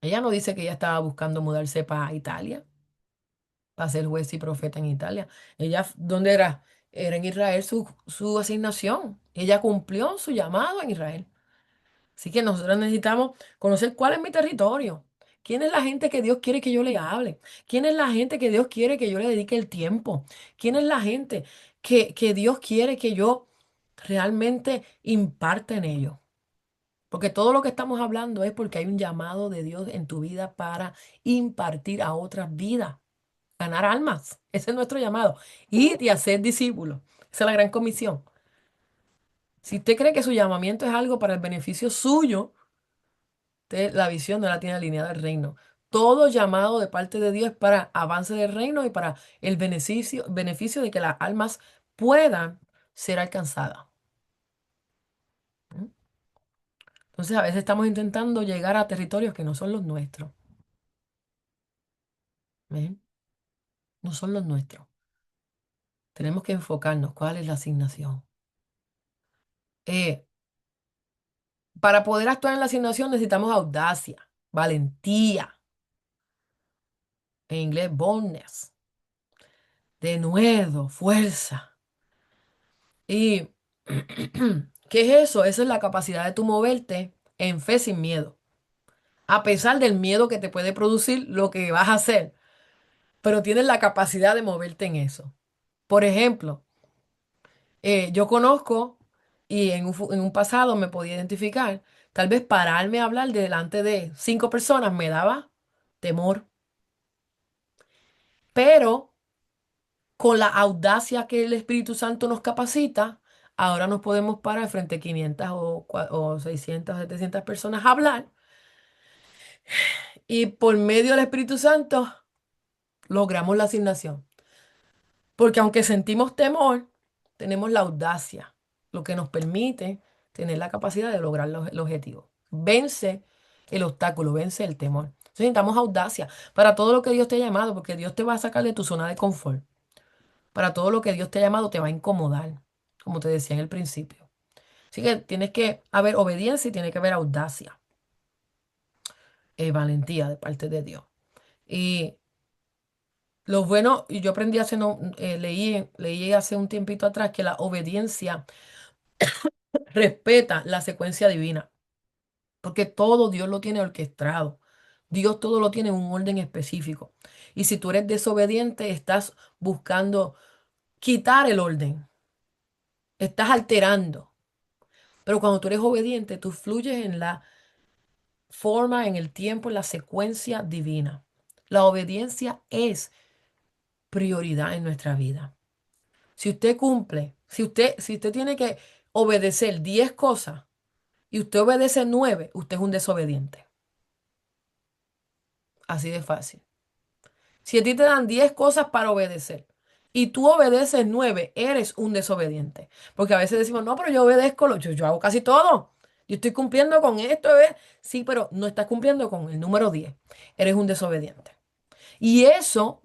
Ella no dice que ella estaba buscando mudarse para Italia, para ser juez y profeta en Italia. Ella, ¿dónde era? Era en Israel su asignación. Ella cumplió su llamado en Israel. Así que nosotros necesitamos conocer cuál es mi territorio. ¿Quién es la gente que Dios quiere que yo le hable? ¿Quién es la gente que Dios quiere que yo le dedique el tiempo? ¿Quién es la gente que Dios quiere que yo realmente imparte en ellos? Porque todo lo que estamos hablando es porque hay un llamado de Dios en tu vida para impartir a otras vidas, ganar almas. Ese es nuestro llamado. Ir y hacer discípulos. Esa es la gran comisión. Si usted cree que su llamamiento es algo para el beneficio suyo, la visión no la tiene alineada al reino. Todo llamado de parte de Dios es para avance del reino y para el beneficio de que las almas puedan ser alcanzadas. ¿Mm? Entonces, a veces estamos intentando llegar a territorios que no son los nuestros. ¿Ven? No son los nuestros. Tenemos que enfocarnos cuál es la asignación. Eh, para poder actuar en la asignación necesitamos audacia, valentía, en inglés boldness, denuedo, fuerza. ¿Y qué es eso? Esa es la capacidad de tu moverte en fe sin miedo. A pesar del miedo que te puede producir lo que vas a hacer, pero tienes la capacidad de moverte en eso. Por ejemplo, yo conozco y en un pasado me podía identificar, tal vez pararme a hablar delante de 5 personas me daba temor, pero con la audacia que el Espíritu Santo nos capacita, ahora nos podemos parar frente a 500 o 600 o 700 personas a hablar y por medio del Espíritu Santo logramos la asignación. Porque aunque sentimos temor, tenemos la audacia, lo que nos permite tener la capacidad de lograr el objetivo. Vence el obstáculo, vence el temor. Entonces necesitamos audacia para todo lo que Dios te ha llamado, porque Dios te va a sacar de tu zona de confort. Para todo lo que Dios te ha llamado te va a incomodar, como te decía en el principio. Así que tienes que haber obediencia y tiene que haber audacia, valentía de parte de Dios. Y lo bueno, y yo aprendí hace, no, leí hace un tiempito atrás que la obediencia respeta la secuencia divina, porque todo Dios lo tiene orquestado. Dios todo lo tiene en un orden específico. Y si tú eres desobediente, estás buscando quitar el orden, estás alterando. Pero cuando tú eres obediente, tú fluyes en la forma, en el tiempo, en la secuencia divina. La obediencia es prioridad en nuestra vida. Si usted cumple, si usted tiene que obedecer 10 cosas y usted obedece 9, usted es un desobediente. Así de fácil. Si a ti te dan 10 cosas para obedecer y tú obedeces 9, eres un desobediente. Porque a veces decimos, no, pero yo obedezco, yo hago casi todo. Yo estoy cumpliendo con esto, ¿ves? Sí, pero no estás cumpliendo con el número 10. Eres un desobediente. Y eso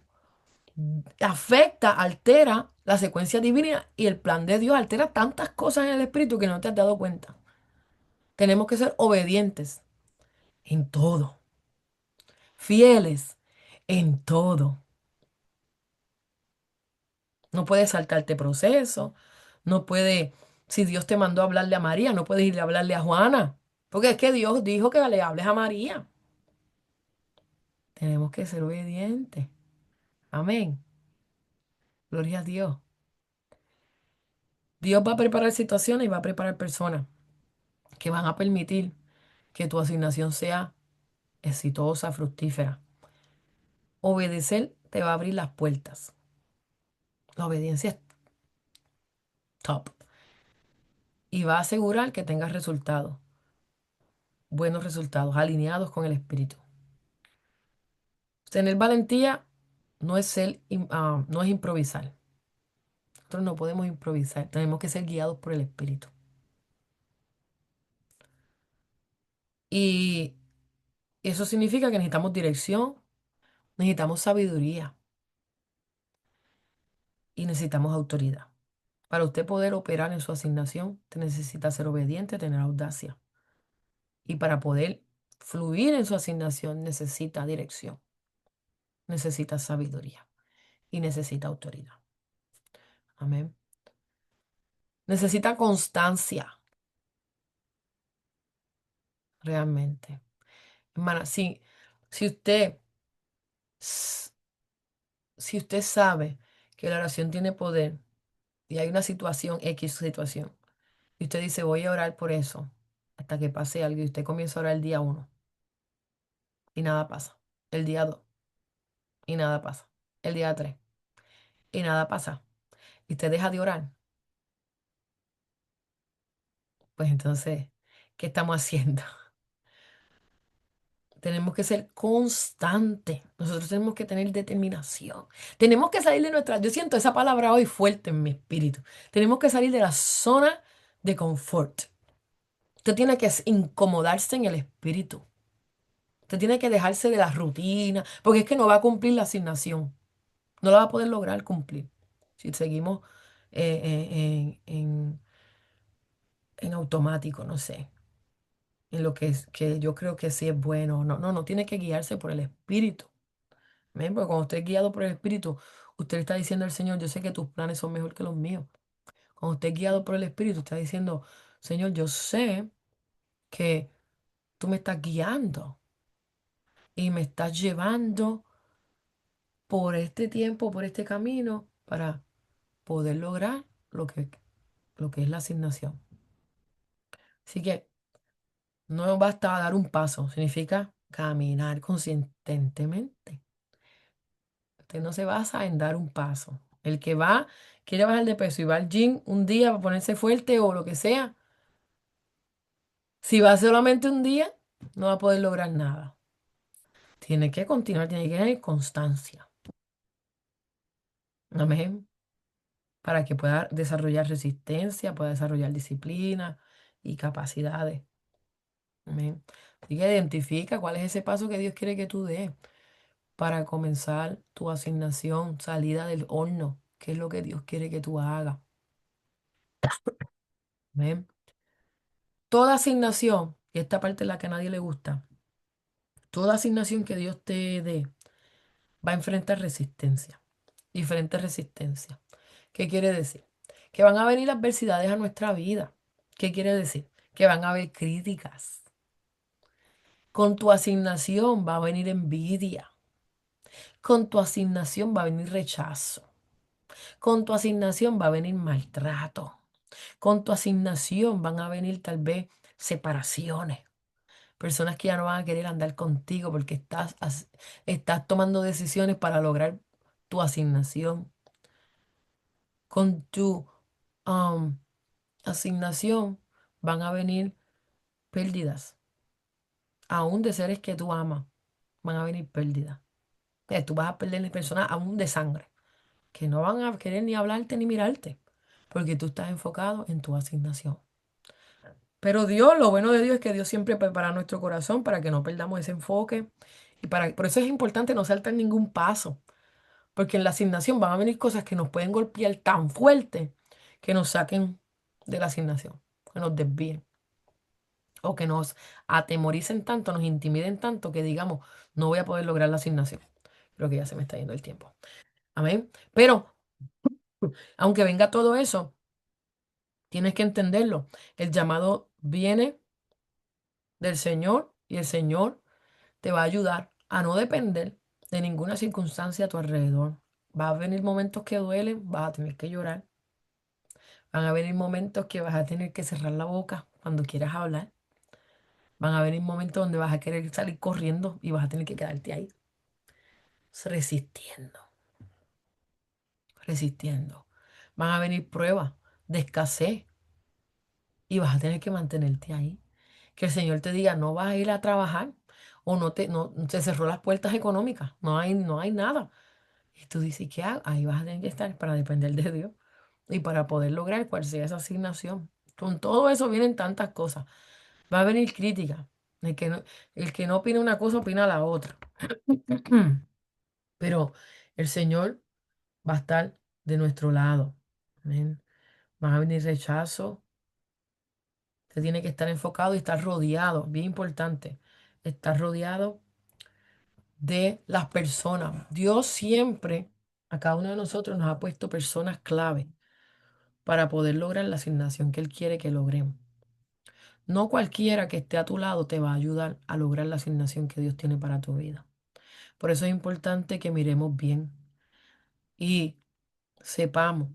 afecta, altera la secuencia divina y el plan de Dios, altera tantas cosas en el espíritu que no te has dado cuenta. Tenemos que ser obedientes en todo, fieles en todo. No puedes saltarte proceso, no puede, si Dios te mandó a hablarle a María, no puedes ir a hablarle a Juana, porque es que Dios dijo que le hables a María. Tenemos que ser obedientes. Amén. Gloria a Dios. Dios va a preparar situaciones y va a preparar personas que van a permitir que tu asignación sea exitosa, fructífera. Obedecer te va a abrir las puertas. La obediencia es top y va a asegurar que tengas resultados, buenos resultados, alineados con el espíritu. Tener valentía no es no es improvisar. Nosotros no podemos improvisar, tenemos que ser guiados por el espíritu. Y eso significa que necesitamos dirección, necesitamos sabiduría y necesitamos autoridad. Para usted poder operar en su asignación, te necesita ser obediente, tener audacia. Y para poder fluir en su asignación necesita dirección, necesita sabiduría y necesita autoridad. Amén. Necesita constancia, realmente. Hermana, si usted, s- si usted sabe que la oración tiene poder y hay una situación, X situación, y usted dice, voy a orar por eso hasta que pase algo, y usted comienza a orar el día 1 y nada pasa, el día 2 y nada pasa, el día 3 y nada pasa, y usted deja de orar, pues entonces, ¿qué estamos haciendo? Tenemos que ser constantes. Nosotros tenemos que tener determinación. Tenemos que salir de nuestra... Yo siento esa palabra hoy fuerte en mi espíritu. Tenemos que salir de la zona de confort. Usted tiene que incomodarse en el espíritu. Usted tiene que dejarse de la rutina, porque es que no va a cumplir la asignación. No la va a poder lograr cumplir si seguimos en automático, no sé, en lo que es, que yo creo que sí es bueno. No, no, no tiene que guiarse por el espíritu. Amén. Porque cuando usted es guiado por el Espíritu, usted le está diciendo al Señor, yo sé que tus planes son mejor que los míos. Cuando usted es guiado por el Espíritu, está diciendo, Señor, yo sé que tú me estás guiando y me estás llevando por este tiempo, por este camino, para poder lograr lo que es la asignación. Así que no basta dar un paso, significa caminar consistentemente. Usted no se basa en dar un paso. El que va, quiere bajar de peso y va al gym un día para ponerse fuerte o lo que sea, si va solamente un día, no va a poder lograr nada. Tiene que continuar, tiene que tener constancia. Amén. Para que pueda desarrollar resistencia, pueda desarrollar disciplina y capacidades. Amén. Así que identifica cuál es ese paso que Dios quiere que tú des para comenzar tu asignación, salida del horno. ¿Qué es lo que Dios quiere que tú hagas? Amén. Toda asignación, y esta parte es la que a nadie le gusta, toda asignación que Dios te dé va a enfrentar resistencia, diferentes resistencias. ¿Qué quiere decir? Que van a venir adversidades a nuestra vida. ¿Qué quiere decir? Que van a haber críticas. Con tu asignación va a venir envidia. Con tu asignación va a venir rechazo. Con tu asignación va a venir maltrato. Con tu asignación van a venir tal vez separaciones. personas que ya no van a querer andar contigo porque estás tomando decisiones para lograr tu asignación. Con tu um, asignación van a venir pérdidas, aún de seres que tú amas, van a venir pérdidas. Tú vas a perder personas aún de sangre, que no van a querer ni hablarte ni mirarte, porque tú estás enfocado en tu asignación. Pero Dios, lo bueno de Dios es que Dios siempre prepara nuestro corazón para que no perdamos ese enfoque. Por eso es importante no saltar ningún paso, porque en la asignación van a venir cosas que nos pueden golpear tan fuerte que nos saquen de la asignación, que nos desvíen o que nos atemoricen tanto, nos intimiden tanto que digamos, no voy a poder lograr la asignación. Creo que ya se me está yendo el tiempo. Amén. Pero aunque venga todo eso, tienes que entenderlo. El llamado viene del Señor y el Señor te va a ayudar a no depender de ninguna circunstancia a tu alrededor. Va a venir momentos que duelen, vas a tener que llorar. Van a venir momentos que vas a tener que cerrar la boca cuando quieras hablar. Van a venir momentos donde vas a querer salir corriendo y vas a tener que quedarte ahí, resistiendo, resistiendo. Van a venir pruebas de escasez y vas a tener que mantenerte ahí. Que el Señor te diga, no vas a ir a trabajar o no, se cerró las puertas económicas, no hay nada. Y tú dices, ¿qué hago? Ahí vas a tener que estar para depender de Dios y para poder lograr cual sea esa asignación. Con todo eso vienen tantas cosas. Va a venir crítica. El que no opina una cosa, opina la otra. Pero el Señor va a estar de nuestro lado. Amén. Van a venir rechazo. Usted tiene que estar enfocado y estar rodeado. Bien importante. Estar rodeado de las personas. Dios siempre, a cada uno de nosotros, nos ha puesto personas clave para poder lograr la asignación que Él quiere que logremos. No cualquiera que esté a tu lado te va a ayudar a lograr la asignación que Dios tiene para tu vida. Por eso es importante que miremos bien y sepamos,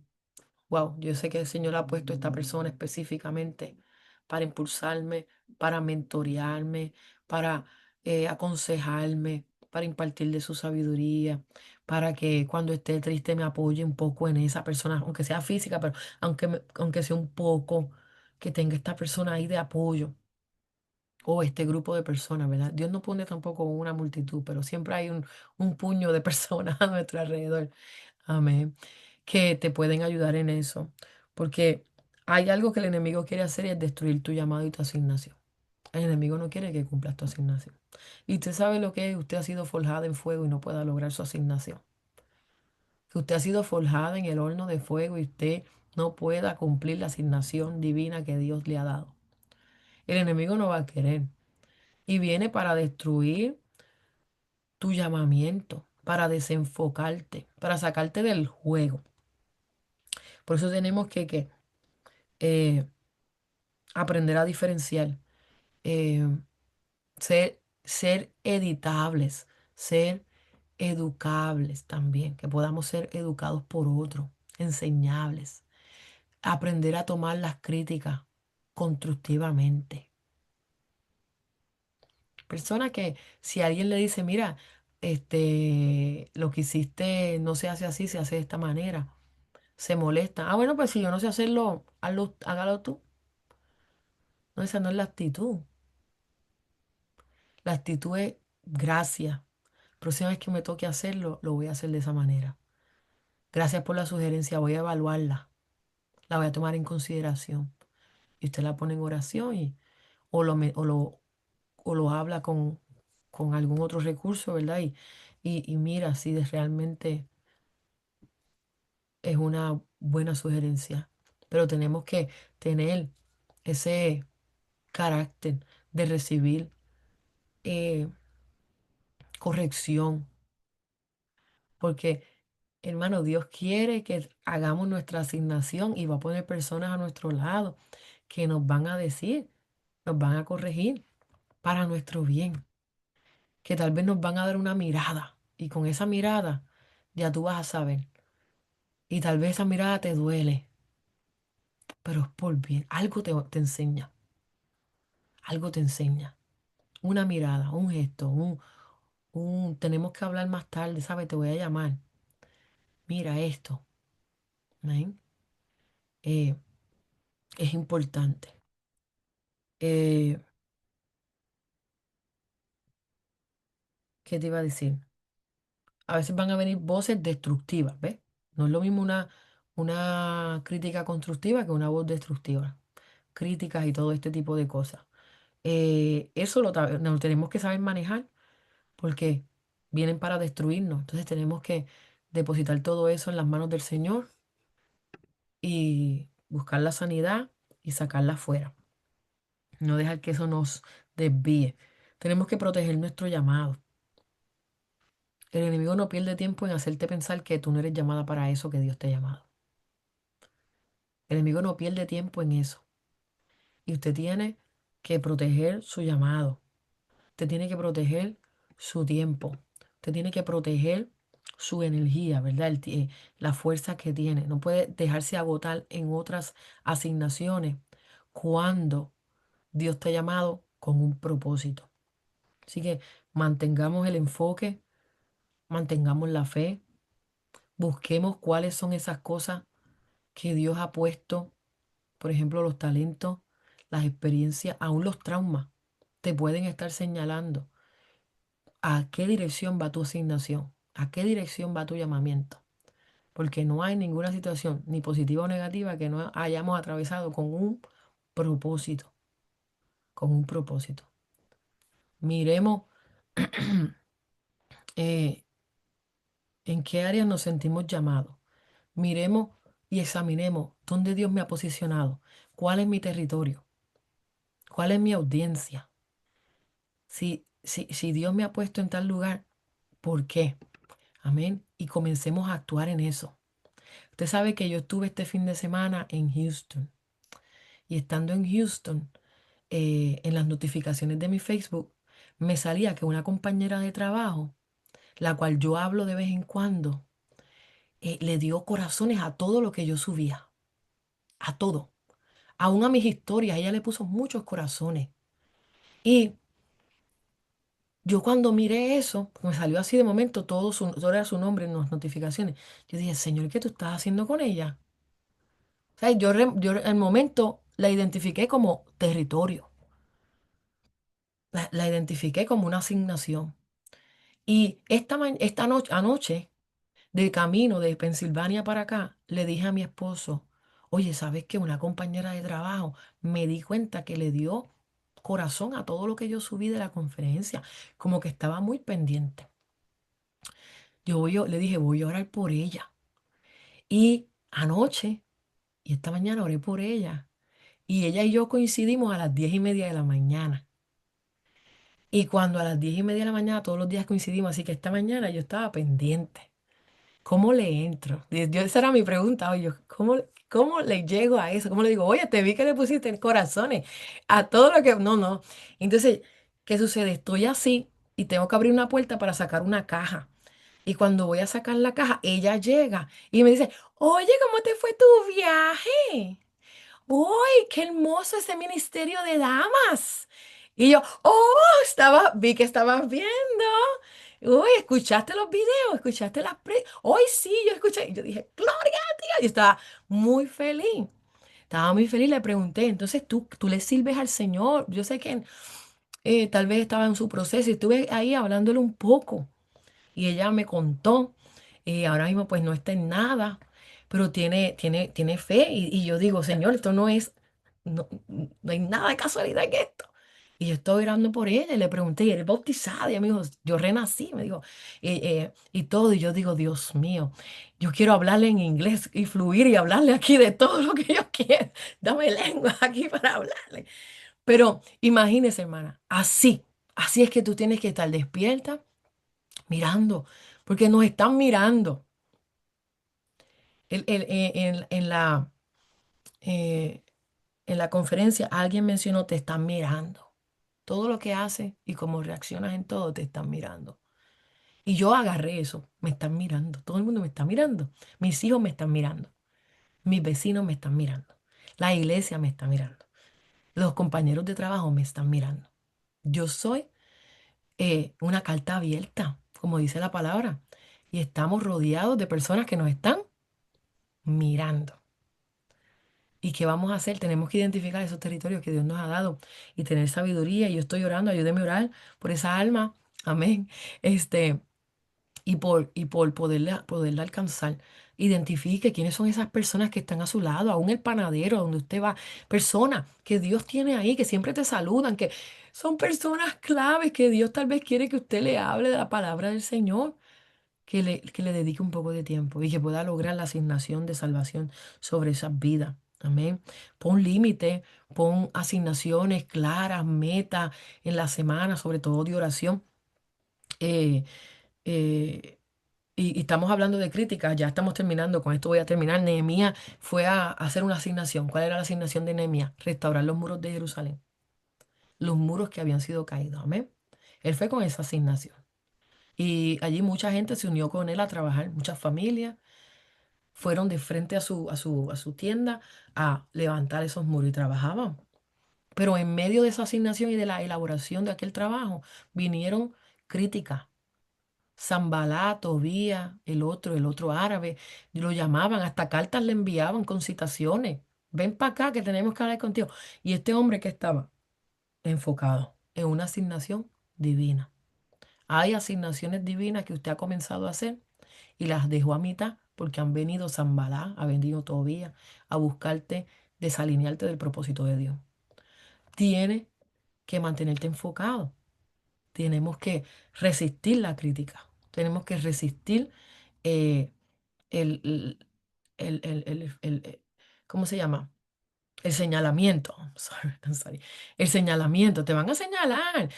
wow, yo sé que el Señor ha puesto a esta persona específicamente para impulsarme, para mentorearme, para aconsejarme, para impartir de su sabiduría, para que cuando esté triste me apoye un poco en esa persona, aunque sea física, pero aunque sea un poco, que tenga esta persona ahí de apoyo o este grupo de personas, ¿verdad? Dios no pone tampoco una multitud, pero siempre hay un puño de personas a nuestro alrededor, amén, que te pueden ayudar en eso, porque hay algo que el enemigo quiere hacer y es destruir tu llamado y tu asignación. El enemigo no quiere que cumplas tu asignación. Y usted sabe lo que es, usted ha sido forjada en fuego y no pueda lograr su asignación. Que usted ha sido forjada en el horno de fuego y usted no pueda cumplir la asignación divina que Dios le ha dado. El enemigo no va a querer y viene para destruir tu llamamiento, para desenfocarte, para sacarte del juego. Por eso tenemos que eh, aprender a diferenciar, eh, ser editables, ser educables también, que podamos ser educados por otro, enseñables, aprender a tomar las críticas constructivamente. Persona que si alguien le dice, mira, lo que hiciste no se hace así, se hace de esta manera, se molesta. Ah, bueno, pues si yo no sé hacerlo, hágalo tú. No, esa no es la actitud. La actitud es gracias. Próxima vez que me toque hacerlo, lo voy a hacer de esa manera. Gracias por la sugerencia, voy a evaluarla. La voy a tomar en consideración. Y usted la pone en oración o lo, me- o lo habla con algún otro recurso, ¿verdad? Y mira si realmente es una buena sugerencia. Pero tenemos que tener ese carácter de recibir eh, corrección, porque, hermano, Dios quiere que hagamos nuestra asignación y va a poner personas a nuestro lado que nos van a decir, nos van a corregir para nuestro bien, que tal vez nos van a dar una mirada y con esa mirada ya tú vas a saber. Y tal vez esa mirada te duele, pero es por bien. Algo te enseña, algo te enseña. una mirada, un gesto, tenemos que hablar más tarde, ¿sabes? Te voy a llamar. Mira esto, ¿ven? Eh, es importante. Eh, ¿Qué te iba a decir? A veces van a venir voces destructivas, ¿ves? No es lo mismo una crítica constructiva que una voz destructiva. Críticas y todo este tipo de cosas. Eso lo tenemos que saber manejar porque vienen para destruirnos. Entonces tenemos que depositar todo eso en las manos del Señor y buscar la sanidad y sacarla afuera. No dejar que eso nos desvíe. Tenemos que proteger nuestro llamado. El enemigo no pierde tiempo en hacerte pensar que tú no eres llamada para eso que Dios te ha llamado. El enemigo no pierde tiempo en eso. Y usted tiene que proteger su llamado. Usted tiene que proteger su tiempo. Usted tiene que proteger su energía, ¿verdad? La fuerza que tiene. No puede dejarse agotar en otras asignaciones cuando Dios te ha llamado con un propósito. Así que mantengamos el enfoque, mantengamos la fe, busquemos cuáles son esas cosas que Dios ha puesto, por ejemplo, los talentos, las experiencias, aún los traumas, te pueden estar señalando a qué dirección va tu asignación, a qué dirección va tu llamamiento, porque no hay ninguna situación, ni positiva o negativa, que no hayamos atravesado con un propósito, con un propósito. Miremos eh, en qué áreas nos sentimos llamados. Miremos y examinemos dónde Dios me ha posicionado, cuál es mi territorio, cuál es mi audiencia. Si Dios me ha puesto en tal lugar, ¿por qué? Amén. Y comencemos a actuar en eso. Usted sabe que yo estuve este fin de semana en Houston y estando en Houston, en las notificaciones de mi Facebook, me salía que una compañera de trabajo, la cual yo hablo de vez en cuando, le dio corazones a todo lo que yo subía, a todo. Aún a mis historias, ella le puso muchos corazones. Y yo cuando miré eso, me salió así de momento, todo era su nombre en las notificaciones. Yo dije, Señor, ¿qué tú estás haciendo con ella? O sea, yo al momento la identifiqué como territorio, la identifiqué como una asignación. Y esta noche, anoche, de camino de Pensilvania para acá, le dije a mi esposo, oye, ¿sabes qué? Una compañera de trabajo me di cuenta que le dio corazón a todo lo que yo subí de la conferencia, como que estaba muy pendiente. Le dije, voy a orar por ella. Y anoche y esta mañana oré por ella. Y ella y yo coincidimos a las 10:30 de la mañana. Y cuando a las 10:30 de la mañana todos los días coincidimos, así que esta mañana yo estaba pendiente. ¿Cómo le entro? Esa era mi pregunta, oye, ¿cómo le llego a eso? ¿Cómo le digo, oye, te vi que le pusiste corazones a todo lo que... No, no. Entonces, ¿qué sucede? Estoy así y tengo que abrir una puerta para sacar una caja. Y cuando voy a sacar la caja, ella llega y me dice, oye, ¿cómo te fue tu viaje? ¡Uy, qué hermoso ese ministerio de damas! Y yo, oh, vi que estabas viendo. Uy, ¿escuchaste los videos? ¿Escuchaste Hoy sí, yo escuché. Y yo dije, Gloria a Dios. Y estaba muy feliz. Estaba muy feliz. Le pregunté, entonces tú le sirves al Señor. Yo sé que tal vez estaba en su proceso y estuve ahí hablándole un poco. Y ella me contó, ahora mismo pues no está en nada, pero tiene fe. Y yo digo, Señor, esto no hay nada de casualidad en esto. Y yo estoy orando por ella y le pregunté, ¿y eres bautizada? Y ella me dijo, yo renací, me dijo, y todo. Y yo digo, Dios mío, yo quiero hablarle en inglés y fluir y hablarle aquí de todo lo que yo quiero. Dame lengua aquí para hablarle. Pero imagínese, hermana, así es que tú tienes que estar despierta mirando, porque nos están mirando. Eh, en la conferencia alguien mencionó, te están mirando. Todo lo que haces y cómo reaccionas en todo, te están mirando. Y yo agarré eso, me están mirando, todo el mundo me está mirando. Mis hijos me están mirando, mis vecinos me están mirando, la iglesia me está mirando, los compañeros de trabajo me están mirando. Yo soy una carta abierta, como dice la palabra. Y estamos rodeados de personas que nos están mirando. ¿Y qué vamos a hacer? Tenemos que identificar esos territorios que Dios nos ha dado y tener sabiduría. Y yo estoy orando, ayúdeme a orar por esa alma. Amén. Este, y por poderla alcanzar. Identifique quiénes son esas personas que están a su lado, aún el panadero, donde usted va. Personas que Dios tiene ahí, que siempre te saludan, que son personas claves que Dios tal vez quiere que usted le hable de la palabra del Señor, que le dedique un poco de tiempo y que pueda lograr la asignación de salvación sobre esas vidas. Amén. Pon límite, pon asignaciones claras, metas en la semana, sobre todo de oración. Eh, eh, y estamos hablando de críticas, ya estamos terminando, con esto voy a terminar. Nehemías fue a hacer una asignación. ¿Cuál era la asignación de Nehemías? Restaurar los muros de Jerusalén, los muros que habían sido caídos. Amén. Él fue con esa asignación. Y allí mucha gente se unió con él a trabajar, muchas familias fueron de frente a su tienda a levantar esos muros y trabajaban. Pero en medio de esa asignación y de la elaboración de aquel trabajo, vinieron críticas. Zambalá, Tobía, el otro árabe, lo llamaban, hasta cartas le enviaban con citaciones. Ven para acá que tenemos que hablar contigo. Y este hombre que estaba enfocado en una asignación divina. Hay asignaciones divinas que usted ha comenzado a hacer y las dejó a mitad porque han venido Zambalá, ha venido Tobía a buscarte desalinearte del propósito de Dios. Tiene que mantenerte enfocado. Tenemos que resistir la crítica. Tenemos que resistir eh, el, ¿cómo se llama? El señalamiento. I'm sorry. El señalamiento. Te van a señalar.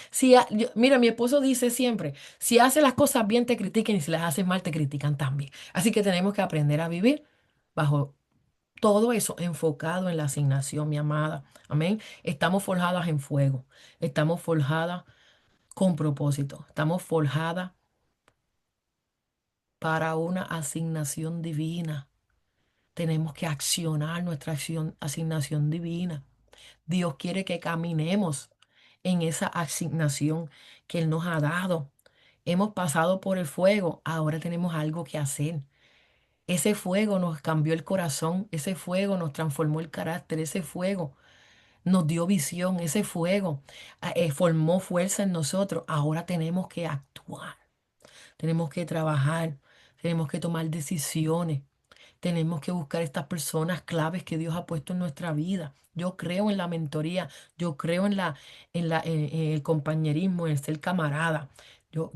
Mira, mi esposo dice siempre, si haces las cosas bien te critiquen y si las haces mal te critican también. Así que tenemos que aprender a vivir bajo todo eso enfocado en la asignación, mi amada. Amén. Estamos forjadas en fuego. Estamos forjadas con propósito. Estamos forjadas para una asignación divina. Tenemos que accionar nuestra asignación divina. Dios quiere que caminemos en esa asignación que Él nos ha dado. Hemos pasado por el fuego, ahora tenemos algo que hacer. Ese fuego nos cambió el corazón, ese fuego nos transformó el carácter, ese fuego nos dio visión, ese fuego formó fuerza en nosotros. Ahora tenemos que actuar. Tenemos que trabajar, tenemos que tomar decisiones, tenemos que buscar estas personas claves que Dios ha puesto en nuestra vida. Yo creo en la mentoría, yo creo en el compañerismo, en el ser camarada. Yo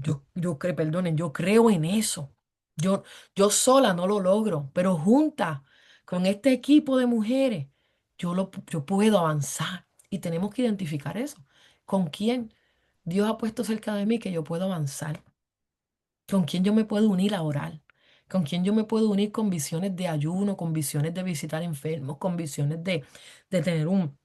creo, perdonen, yo creo en eso. Yo, yo sola no lo logro, pero junta con este equipo de mujeres, yo puedo avanzar. Y tenemos que identificar eso. ¿Con quién Dios ha puesto cerca de mí que yo puedo avanzar? ¿Con quién yo me puedo unir a orar? ¿Con quién yo me puedo unir con visiones de ayuno, con visiones de visitar enfermos, con visiones de tener un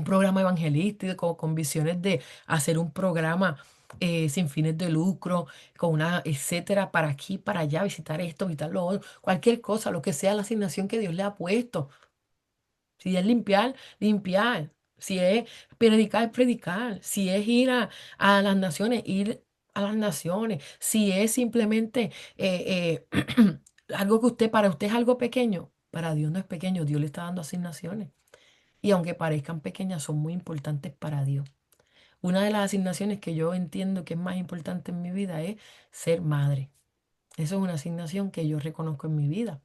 programa evangelístico, con visiones de hacer un programa sin fines de lucro, con una, etcétera, para aquí, para allá, visitar esto, visitar lo otro, cualquier cosa, lo que sea la asignación que Dios le ha puesto? Si es limpiar, limpiar. Si es predicar, predicar. Si es ir a las naciones, ir a las naciones. Si es simplemente algo que para usted es algo pequeño, para Dios no es pequeño. Dios le está dando asignaciones. Y aunque parezcan pequeñas, son muy importantes para Dios. Una de las asignaciones que yo entiendo que es más importante en mi vida es ser madre. Eso es una asignación que yo reconozco en mi vida.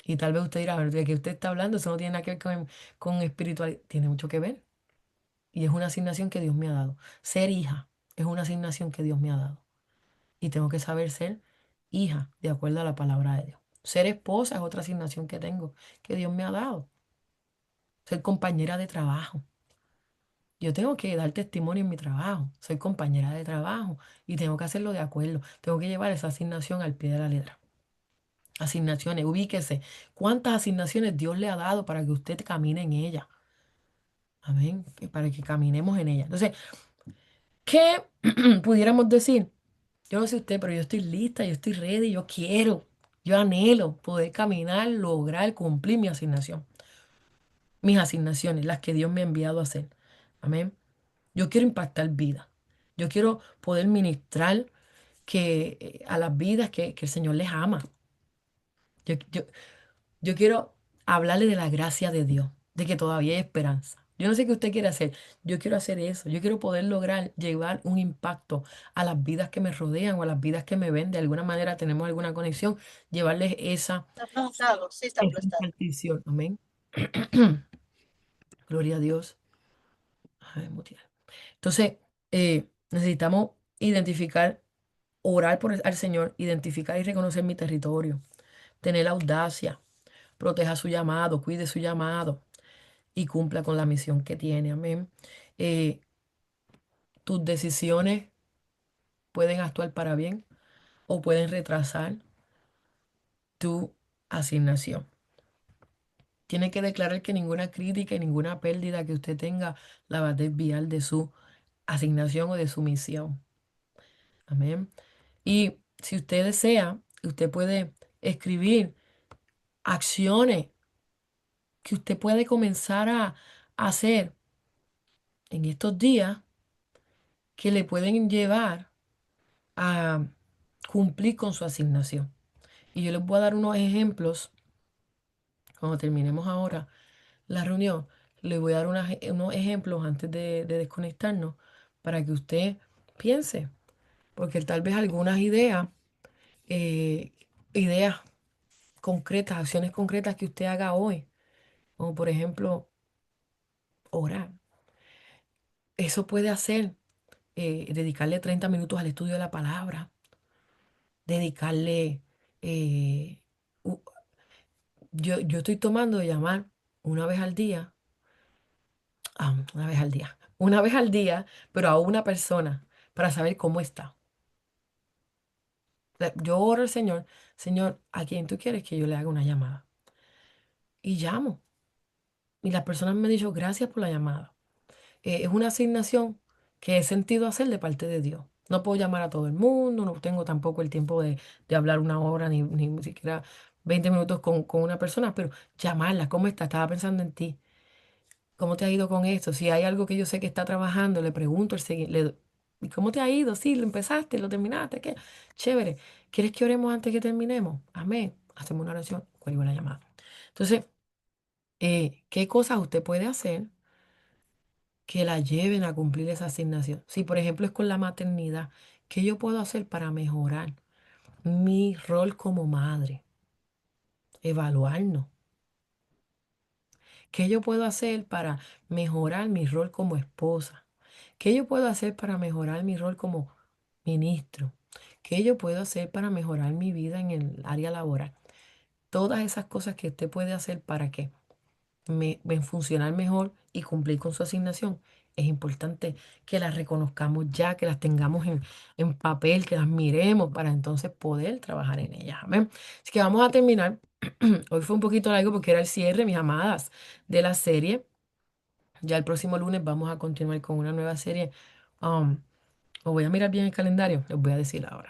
Y tal vez usted dirá, "Pero ¿de qué usted está hablando? Eso no tiene nada que ver con espiritualidad. Tiene mucho que ver. Y es una asignación que Dios me ha dado. Ser hija es una asignación que Dios me ha dado. Y tengo que saber ser hija de acuerdo a la palabra de Dios. Ser esposa es otra asignación que tengo, que Dios me ha dado. Ser compañera de trabajo. Yo tengo que dar testimonio en mi trabajo. Soy compañera de trabajo y tengo que hacerlo de acuerdo. Tengo que llevar esa asignación al pie de la letra. Asignaciones, ubíquese. ¿Cuántas asignaciones Dios le ha dado para que usted camine en ella? Amén. Para que caminemos en ella. Entonces, ¿qué pudiéramos decir? Yo no sé usted, pero yo estoy lista, yo estoy ready, yo quiero, yo anhelo poder caminar, lograr cumplir mi asignación. Mis asignaciones, las que Dios me ha enviado a hacer. Amén. Yo quiero impactar vida. Yo quiero poder ministrar a las vidas que el Señor les ama. Yo, yo, yo quiero hablarle de la gracia de Dios, de que todavía hay esperanza. Yo no sé qué usted quiere hacer. Yo quiero hacer eso. Yo quiero poder lograr llevar un impacto a las vidas que me rodean o a las vidas que me ven. De alguna manera tenemos alguna conexión. Llevarles Está aplastado, sí está esa aplastado. impartición. Amén. Gloria a Dios. Ay, mutear. Entonces, necesitamos identificar, orar al Señor, identificar y reconocer mi territorio, tener audacia, proteja su llamado, cuide su llamado y cumpla con la misión que tiene. Amén. Eh, tus decisiones pueden actuar para bien o pueden retrasar tu asignación. Tiene que declarar que ninguna crítica y ninguna pérdida que usted tenga la va a desviar de su asignación o de su misión. Amén. Y si usted desea, usted puede escribir acciones que usted puede comenzar a hacer en estos días que le pueden llevar a cumplir con su asignación. Y yo les voy a dar unos ejemplos cuando terminemos ahora la reunión. Les voy a dar unos ejemplos antes de desconectarnos para que usted piense, porque tal vez algunas eh, ideas concretas, acciones concretas que usted haga hoy, como por ejemplo orar. Eso puede hacer, dedicarle 30 minutos al estudio de la palabra, dedicarle, eh, u- yo estoy tomando de llamar una vez al día, una vez al día, pero a una persona para saber cómo está. Yo oro al Señor, Señor, ¿a quién tú quieres que yo le haga una llamada? Y llamo. Y las personas me han dicho, gracias por la llamada. Es una asignación que he sentido hacer de parte de Dios. No puedo llamar a todo el mundo, no tengo tampoco el tiempo de hablar una hora, ni siquiera 20 minutos con una persona, pero llamarla, ¿cómo está? Estaba pensando en ti. ¿Cómo te ha ido con esto? Si hay algo que yo sé que está trabajando, le pregunto ¿y cómo te ha ido? Sí, lo empezaste, lo terminaste, ¿qué? Chévere. ¿Quieres que oremos antes que terminemos? Amén. Hacemos una oración, cuelgo la llamada. Entonces, ¿qué cosas usted puede hacer que la lleven a cumplir esa asignación? Si, por ejemplo, es con la maternidad, ¿qué yo puedo hacer para mejorar mi rol como madre? Evaluarnos. ¿Qué yo puedo hacer para mejorar mi rol como esposa? ¿Qué yo puedo hacer para mejorar mi rol como ministro? ¿Qué yo puedo hacer para mejorar mi vida en el área laboral? Todas esas cosas que usted puede hacer para que ven funcionar mejor y cumplir con su asignación. Es importante que las reconozcamos ya, que las tengamos en papel, que las miremos para entonces poder trabajar en ellas. Amén. Así que vamos a terminar. Hoy fue un poquito largo porque era el cierre, mis amadas, de la serie. Ya el próximo lunes vamos a continuar con una nueva serie. Os voy a mirar bien el calendario, les voy a decir ahora.